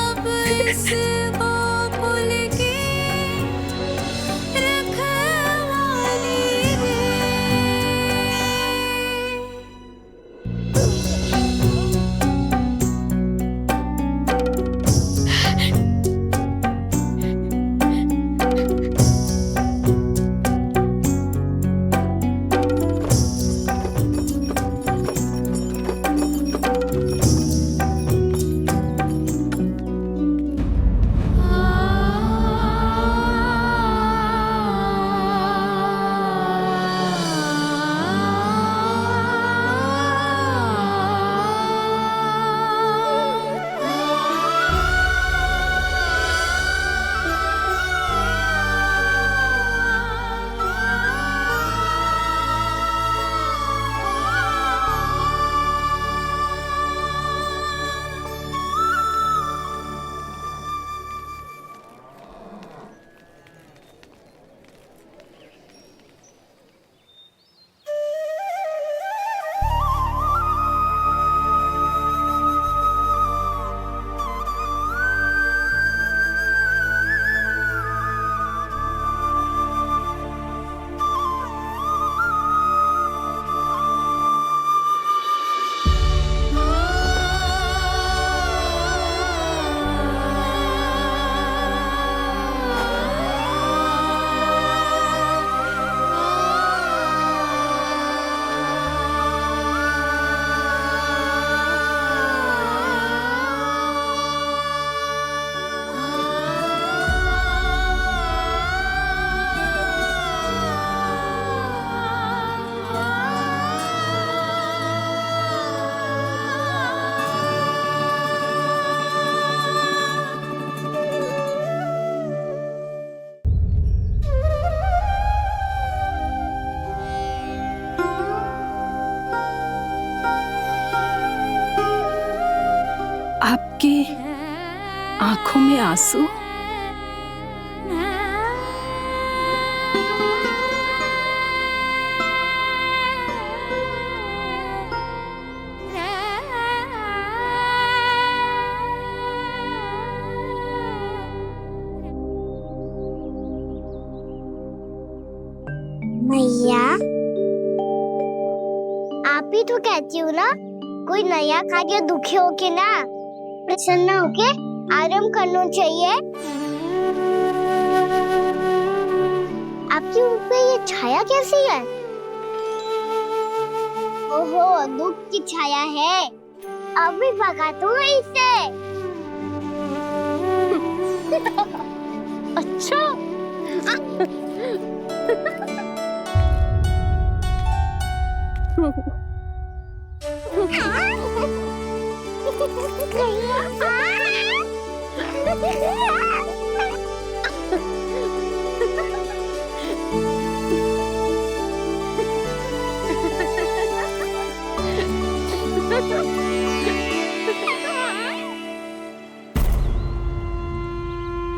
अब इस गोकुल की रखवाली रे। आपकी आंखों में आंसू? मैया आप ही तो कहती हो ना, कोई नया खा के दुखी होके ना प्रसन्न होके आराम करना चाहिए। आपके मुंह पे ये छाया कैसी है? ओहो, दुख की छाया है। अभी भगा दूं इसे। अच्छा।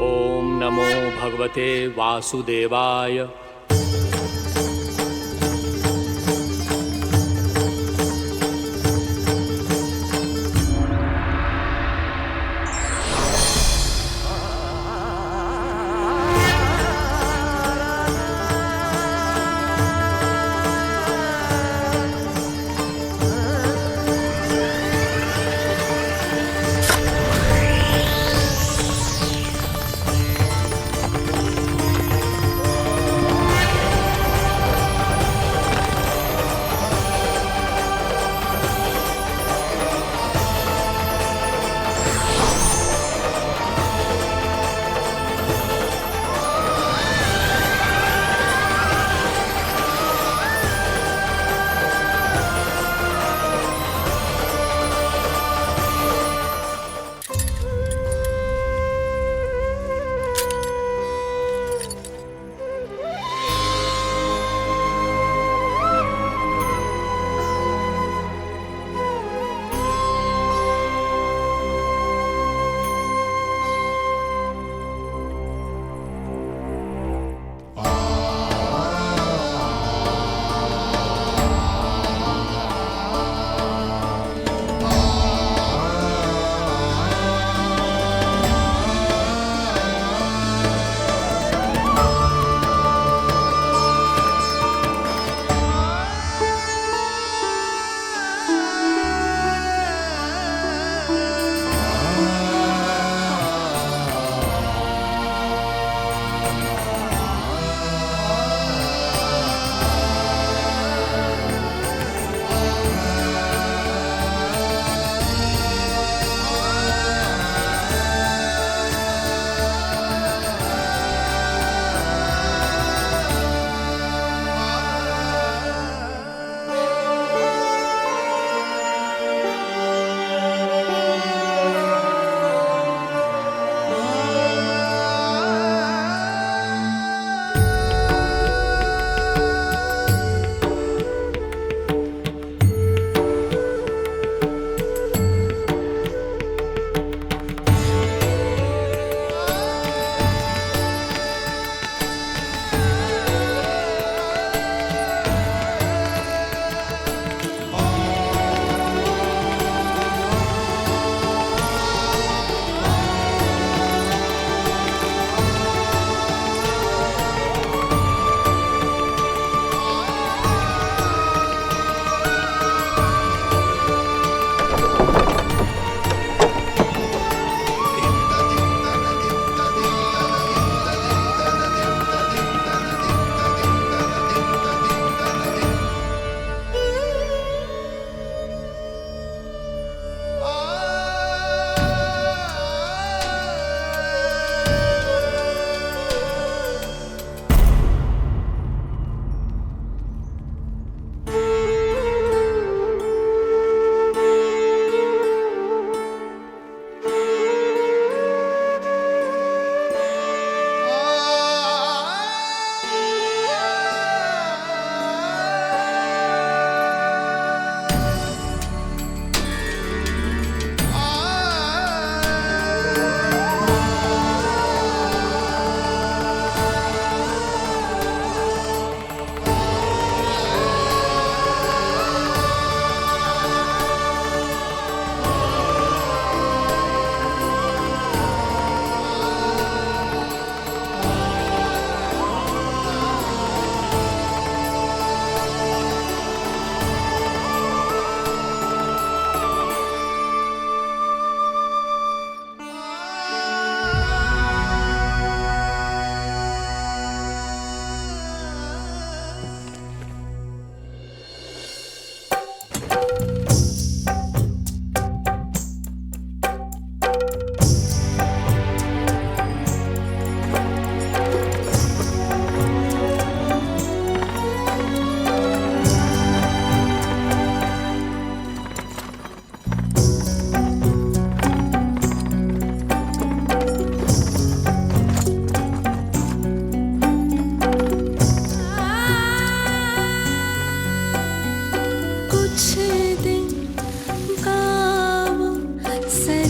ओम नमो भगवते वासुदेवाय।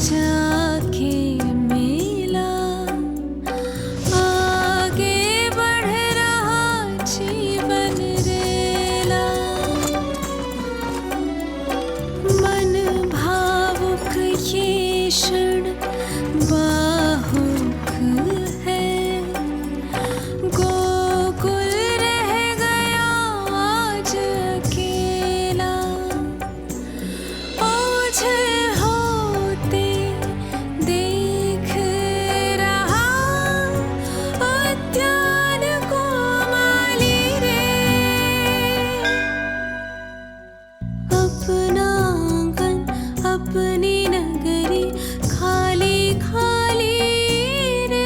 जाके मिला, आगे बढ़ रहा जीवन रेला। मन भावुक ये क्षण बाहुक है, गोकुल रह गया आज अकेला। ओझल होते देख रहा उद्यान को माली रे। अपना आंगन अपनी नगरी खाली खाली रे।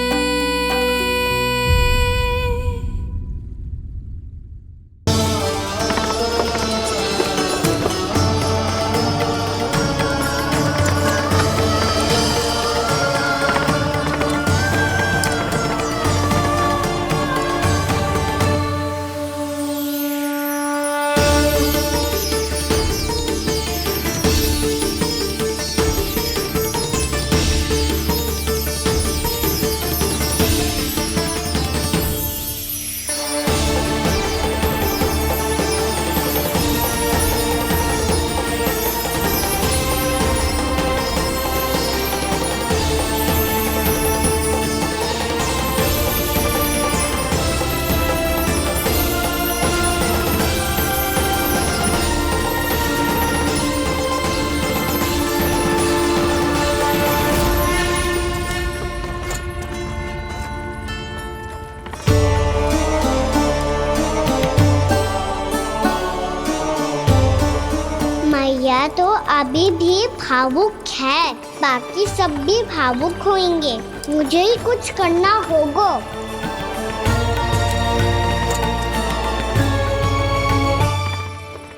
मैया तो अभी भी भावुक है, बाकी सब भी भावुक होंगे। मुझे ही कुछ करना होगा।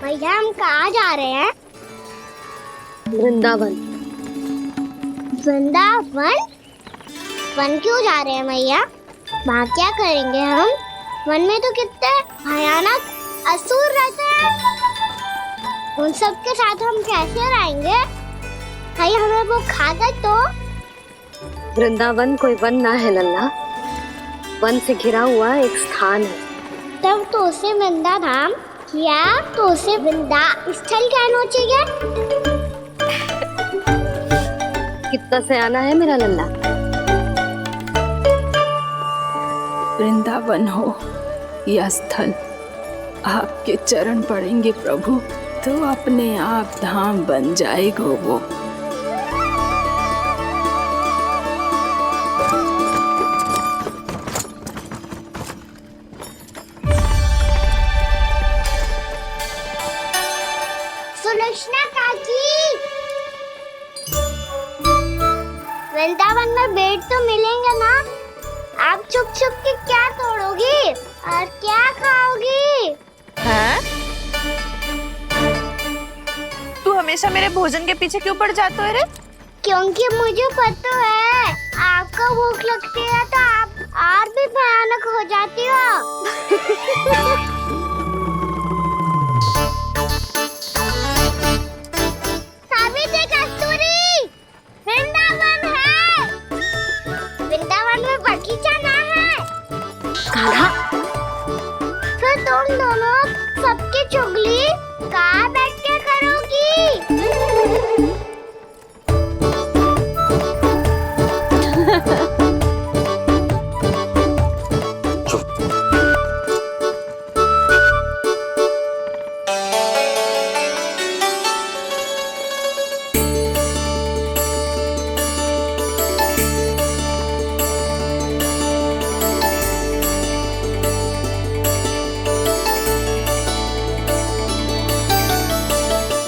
मैया हम कहाँ जा रहे हैं? वृंदावन। वृंदावन? वन क्यों जा रहे हैं मैया? वहाँ क्या करेंगे हम? वन में तो कितने भयानक असुर रहते हैं। उन सब के साथ हम कैसे रहेंगे? कहीं हमें वो खा गए तो? वृंदावन कोई वन ना है लल्ला, वन से घिरा हुआ एक स्थान है। तब तो उसे वृंदा धाम या तो उसे वृंदा स्थल कहना चाहिए। कितना से आना है मेरा लल्ला। वृंदावन हो या स्थल, आपके चरण पड़ेंगे प्रभु तो अपने आप धाम बन जाएगा वो। सुलक्षणा काकी, वृंदावन में बेट तो मिलेंगे ना? आप छुप छुप के क्या तोड़ोगी और क्या खाओगी? हाँ? तू हमेशा मेरे भोजन के पीछे क्यों पड़ जाते हो रे? क्योंकि मुझे पता है आपको भूख लगती है तो आप और भी भयानक हो जाती हो। सावित्री, कस्तूरी, वृंदावन है। वृंदावन में बगीचा ना है। कान्हा, फिर तुम दोनों सबकी चुगली कहाँ बैठ के करोगी?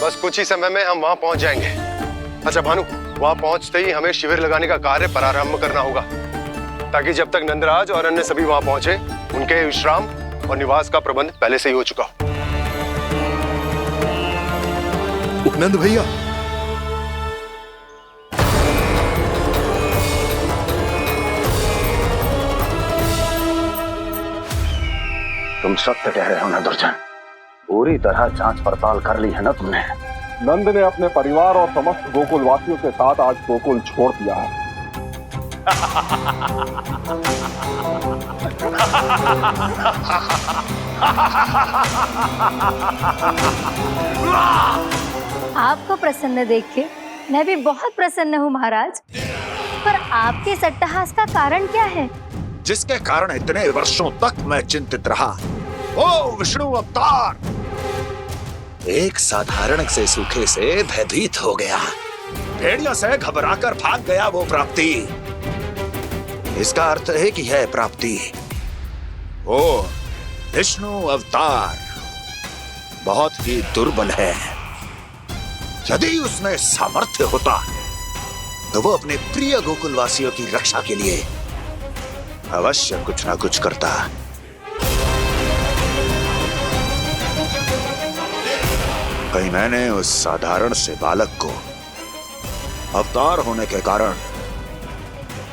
बस कुछ ही समय में हम वहां पहुंच जाएंगे। अच्छा भानु, वहां पहुंचते ही हमें शिविर लगाने का कार्य प्रारंभ करना होगा, ताकि जब तक नंदराज और अन्य सभी वहां पहुंचे उनके विश्राम और निवास का प्रबंध पहले से ही हो चुका हो। उपनंद भैया, तुम सत्य कह रहे हो ना दुर्जन, पूरी तरह जांच पड़ताल कर ली है ना तुमने? नंद ने अपने परिवार और समस्त गोकुलवासियों के साथ आज गोकुल छोड़ दिया है। आपको प्रसन्न देख के मैं भी बहुत प्रसन्न हूँ महाराज। पर आपके इस अट्टहास का कारण क्या है? जिसके कारण इतने वर्षों तक मैं चिंतित रहा, ओ विष्णु अवतार, एक साधारण से सूखे से भयभीत हो गया, भेड़ियों से घबराकर भाग गया वो प्राप्ति। इसका अर्थ है कि यह प्राप्ति ओ विष्णु अवतार बहुत ही दुर्बल है। यदि उसमें सामर्थ्य होता तो वो अपने प्रिय गोकुलवासियों की रक्षा के लिए अवश्य कुछ ना कुछ करता। कहीं मैंने उस साधारण से बालक को अवतार होने के कारण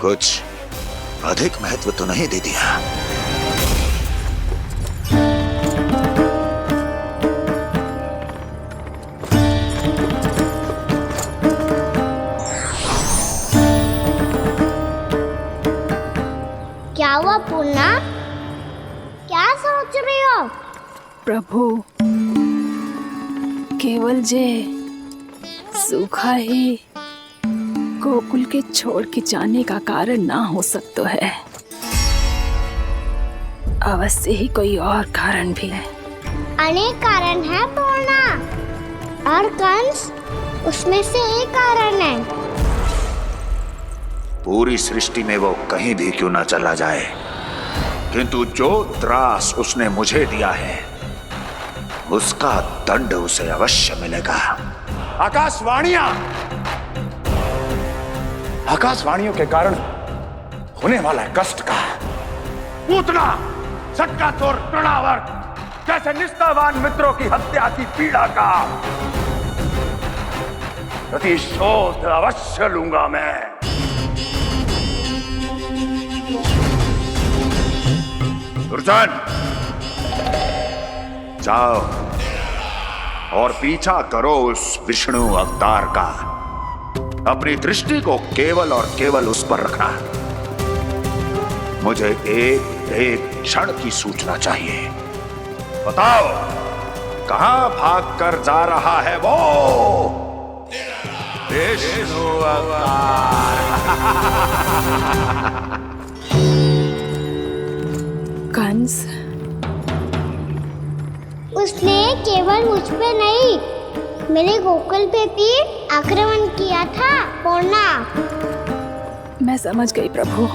कुछ अधिक महत्व तो नहीं दे दिया। क्या हुआ पूर्णा? क्या सोच रही हो? प्रभु, केवल जे सूखा ही गोकुल के छोड़ के जाने का कारण ना हो सकता है, अवश्य ही कोई और कारण भी है। अनेक कारण है पूर्णा, और कंस उसमें से एक कारण है। पूरी सृष्टि में वो कहीं भी क्यों ना चला जाए, किंतु जो त्रास उसने मुझे दिया है उसका दंड उसे अवश्य मिलेगा। आकाशवाणियों के कारण होने वाला कष्ट का, पूतना, सटकासुर, तृणावर्त जैसे निष्ठावान मित्रों की हत्या की पीड़ा का प्रतिशोध अवश्य लूंगा मैं। दुर्जन, जाओ और पीछा करो उस विष्णु अवतार का। अपनी दृष्टि को केवल और केवल उस पर रखना। मुझे एक क्षण की सूचना चाहिए। बताओ, कहां भाग कर जा रहा है वो विष्णु अवतार? कंस, उसने केवल मुझ पे नहीं, मेरे गोकुल पे भी आक्रमण किया था पूर्णा। मैं समझ गई प्रभु।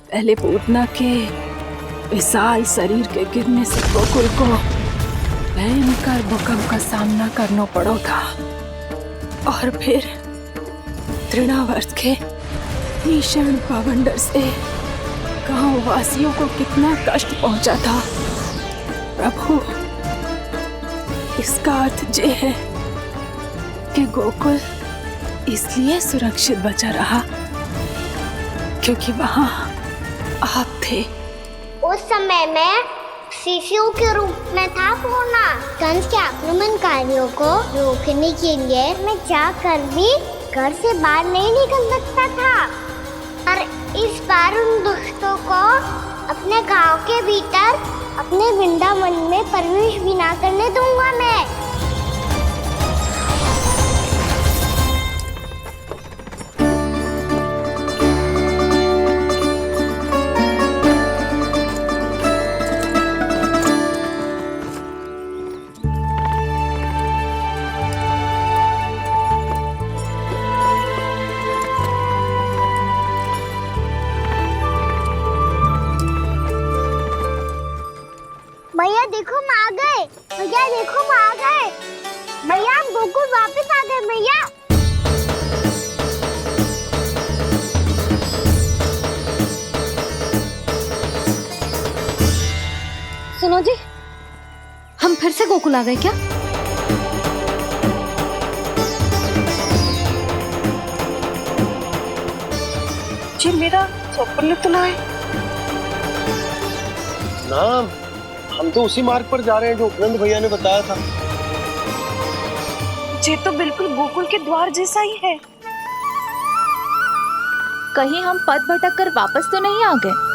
पहले पूतना के विशाल शरीर के गिरने से गोकुल को भयंकर भूकंप का सामना करना पड़ा था, और फिर तृणावर्त के भीषण पावंडर से गांव वासियों को कितना कष्ट पहुंचा था। प्रभु, इसका अर्थ ये है कि गोकुल इसलिए सुरक्षित बचा रहा क्योंकि वहां आप थे। उस समय मैं शिशु के रूप में था पूर्णा। कंस के आक्रमणकारियों को रोकने के लिए मैं जाकर भी घर से बाहर नहीं निकल सकता था, और इस बार उन दुष्टों को अपने गांव के भीतर, अपने वृंदावन में प्रवेश भी ना करने दूंगा मैं। भैया देखो हम आ गए, भैया देखो हम आ गए, भैया हम गोकुल वापस आ गए भैया। सुनो जी, हम फिर से गोकुल आ गए क्या? जी मेरा स्वप्न तो ना है। ना, हम तो उसी मार्ग पर जा रहे हैं जो उपनंद भैया ने बताया था। ये तो बिल्कुल गोकुल के द्वार जैसा ही है। कहीं हम पथ भटक कर वापस तो नहीं आ गए?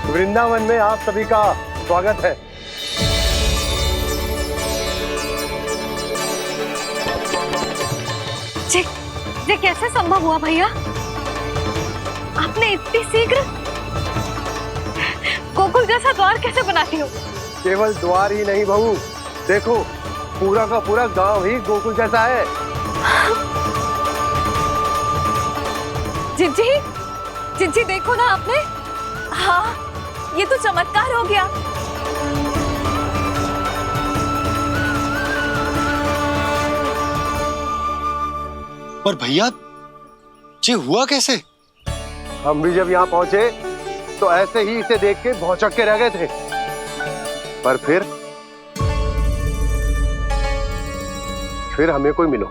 वृंदावन में आप सभी का स्वागत है। ये कैसे संभव हुआ भैया? आपने इतनी शीघ्र गोकुल जैसा द्वार कैसे बना दिया? केवल द्वार ही नहीं बहू, देखो पूरा का पूरा गांव ही गोकुल जैसा है। जिज्जी, जिज्जी देखो ना आपने। हाँ, ये तो चमत्कार हो गया। पर भैया ये हुआ कैसे? हम भी जब यहाँ पहुंचे तो ऐसे ही इसे देख के भौचक के रह गए थे, पर फिर हमें कोई मिलो।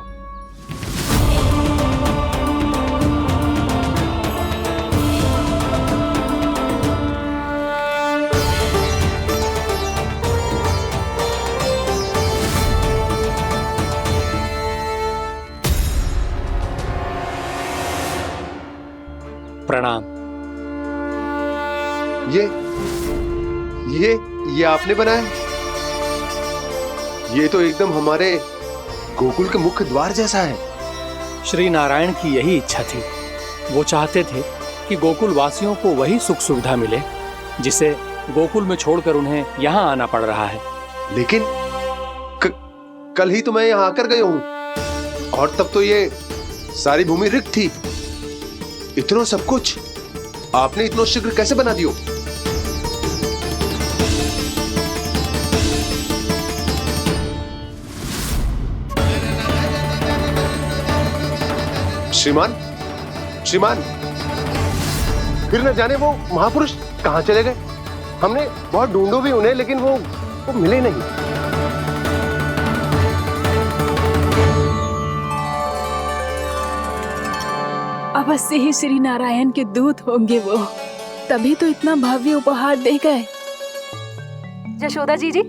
प्रणाम। ये आपने बनाया? ये तो एकदम हमारे गोकुल के मुख्य द्वार जैसा है। श्री नारायण की यही इच्छा थी। वो चाहते थे कि गोकुल वासियों को वही सुख सुविधा मिले जिसे गोकुल में छोड़कर उन्हें यहाँ आना पड़ रहा है। लेकिन कल ही तो मैं यहाँ आकर गया हूँ और तब तो ये सारी भूमि रिक्त थी। इतना सब कुछ आपने इतना शीघ्र कैसे बना दियो? श्रीमान, श्रीमान, फिर न जाने वो महापुरुष कहाँ चले गए। हमने बहुत ढूंढो भी उन्हें, लेकिन वो मिले नहीं। अवश्य ही श्री नारायण के दूत होंगे वो, तभी तो इतना भव्य उपहार दे गए। यशोदा जी,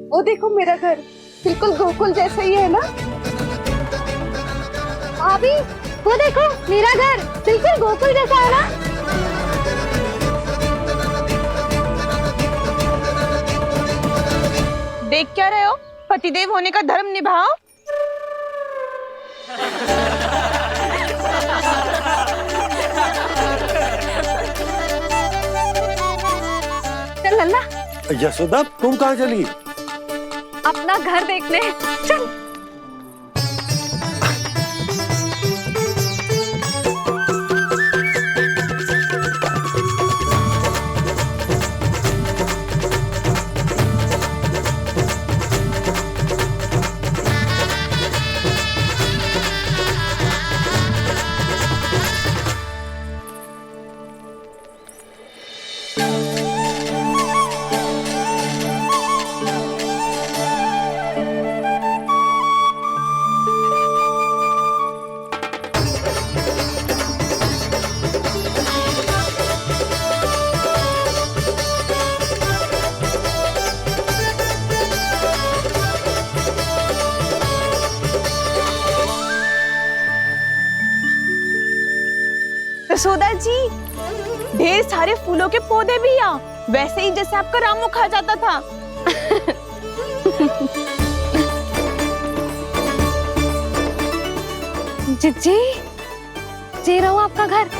वो देखो मेरा घर बिल्कुल गोकुल जैसा ही है ना? भाभी, वो देखो मेरा घर बिल्कुल गोकुल जैसा है ना? देख क्या रहे हो? पतिदेव होने का धर्म निभाओ। चल लल्ला, यशोदा तुम कहाँ चली? अपना घर देखने। चल। यशोदा जी, ढेर सारे फूलों के पौधे भी यहाँ, वैसे ही जैसे आपका रामू खा जाता था। जिज्जी, जे रहो आपका घर।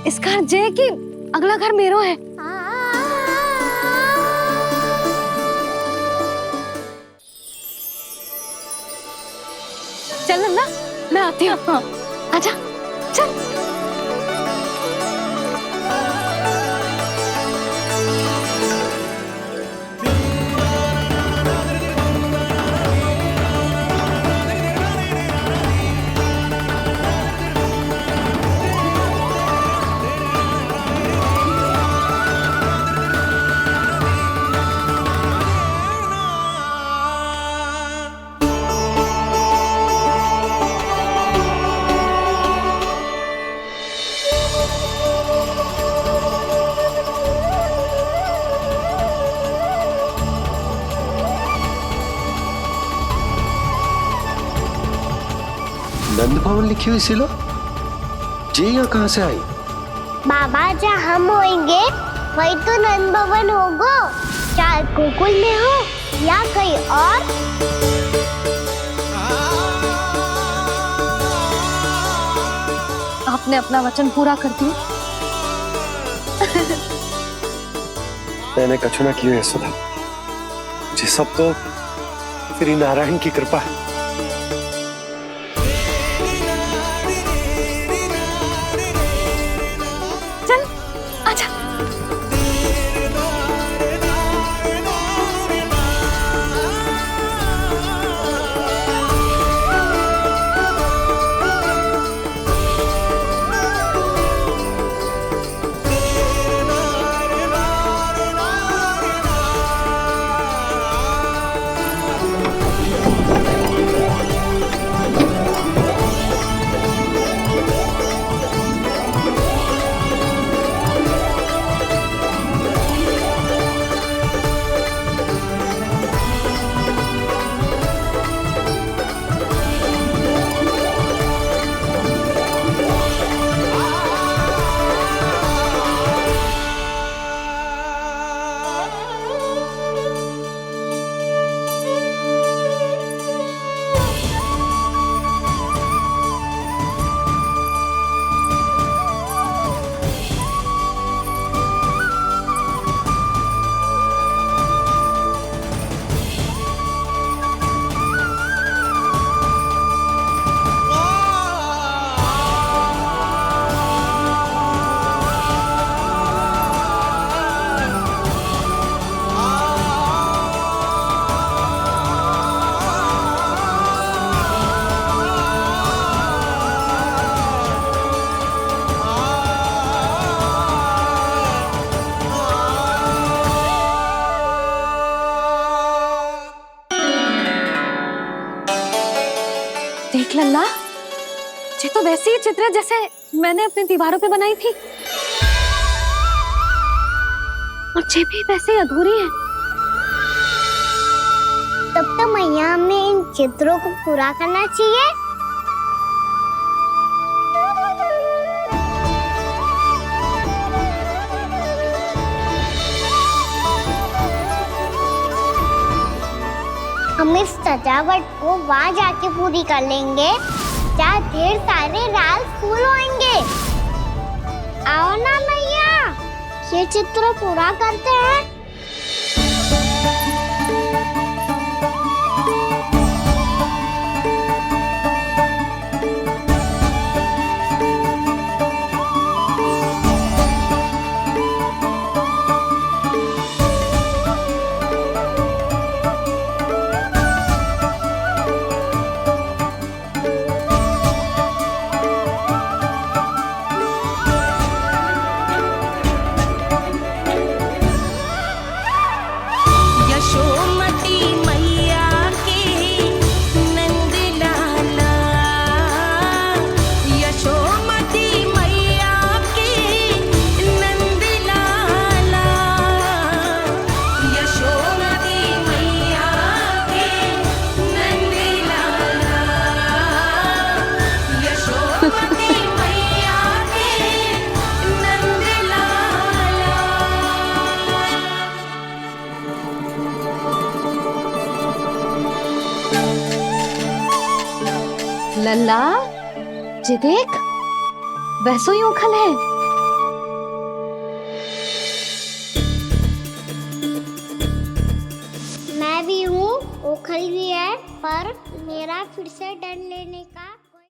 इस घर जे कि अगला घर मेरो है। चल नन्ना, मैं आती हूँ। हाँ, आजा, चल। नंद भवन लिखी हुई सिलो जी यहाँ कहाँ से आई? बाबा जहाँ हम होंगे वही तो नंद भवन होगा, चाहे गोकुल में हो या कहीं और। आपने अपना वचन पूरा कर दिया। मैंने कछु ना किया यशोदा जी, सब तो श्री नारायण की कृपा है। चल आजा। देख लल्ला, ये तो वैसी ही चित्र है जैसे मैंने अपनी दीवारों पे बनाई थी, और ये भी वैसे ही अधूरी है। तब तो मैया हमें इन चित्रों को पूरा करना चाहिए। हम इस सजावट को वहाँ जाके पूरी कर लेंगे जहाँ ढेर सारे लाल फूल होंगे। आओ ना मैया, ये चित्र पूरा करते हैं। लल्ला, ये देख, वैसो ही उखल है। मैं भी हूँ, उखल भी है, पर मेरा फिर से डर लेने का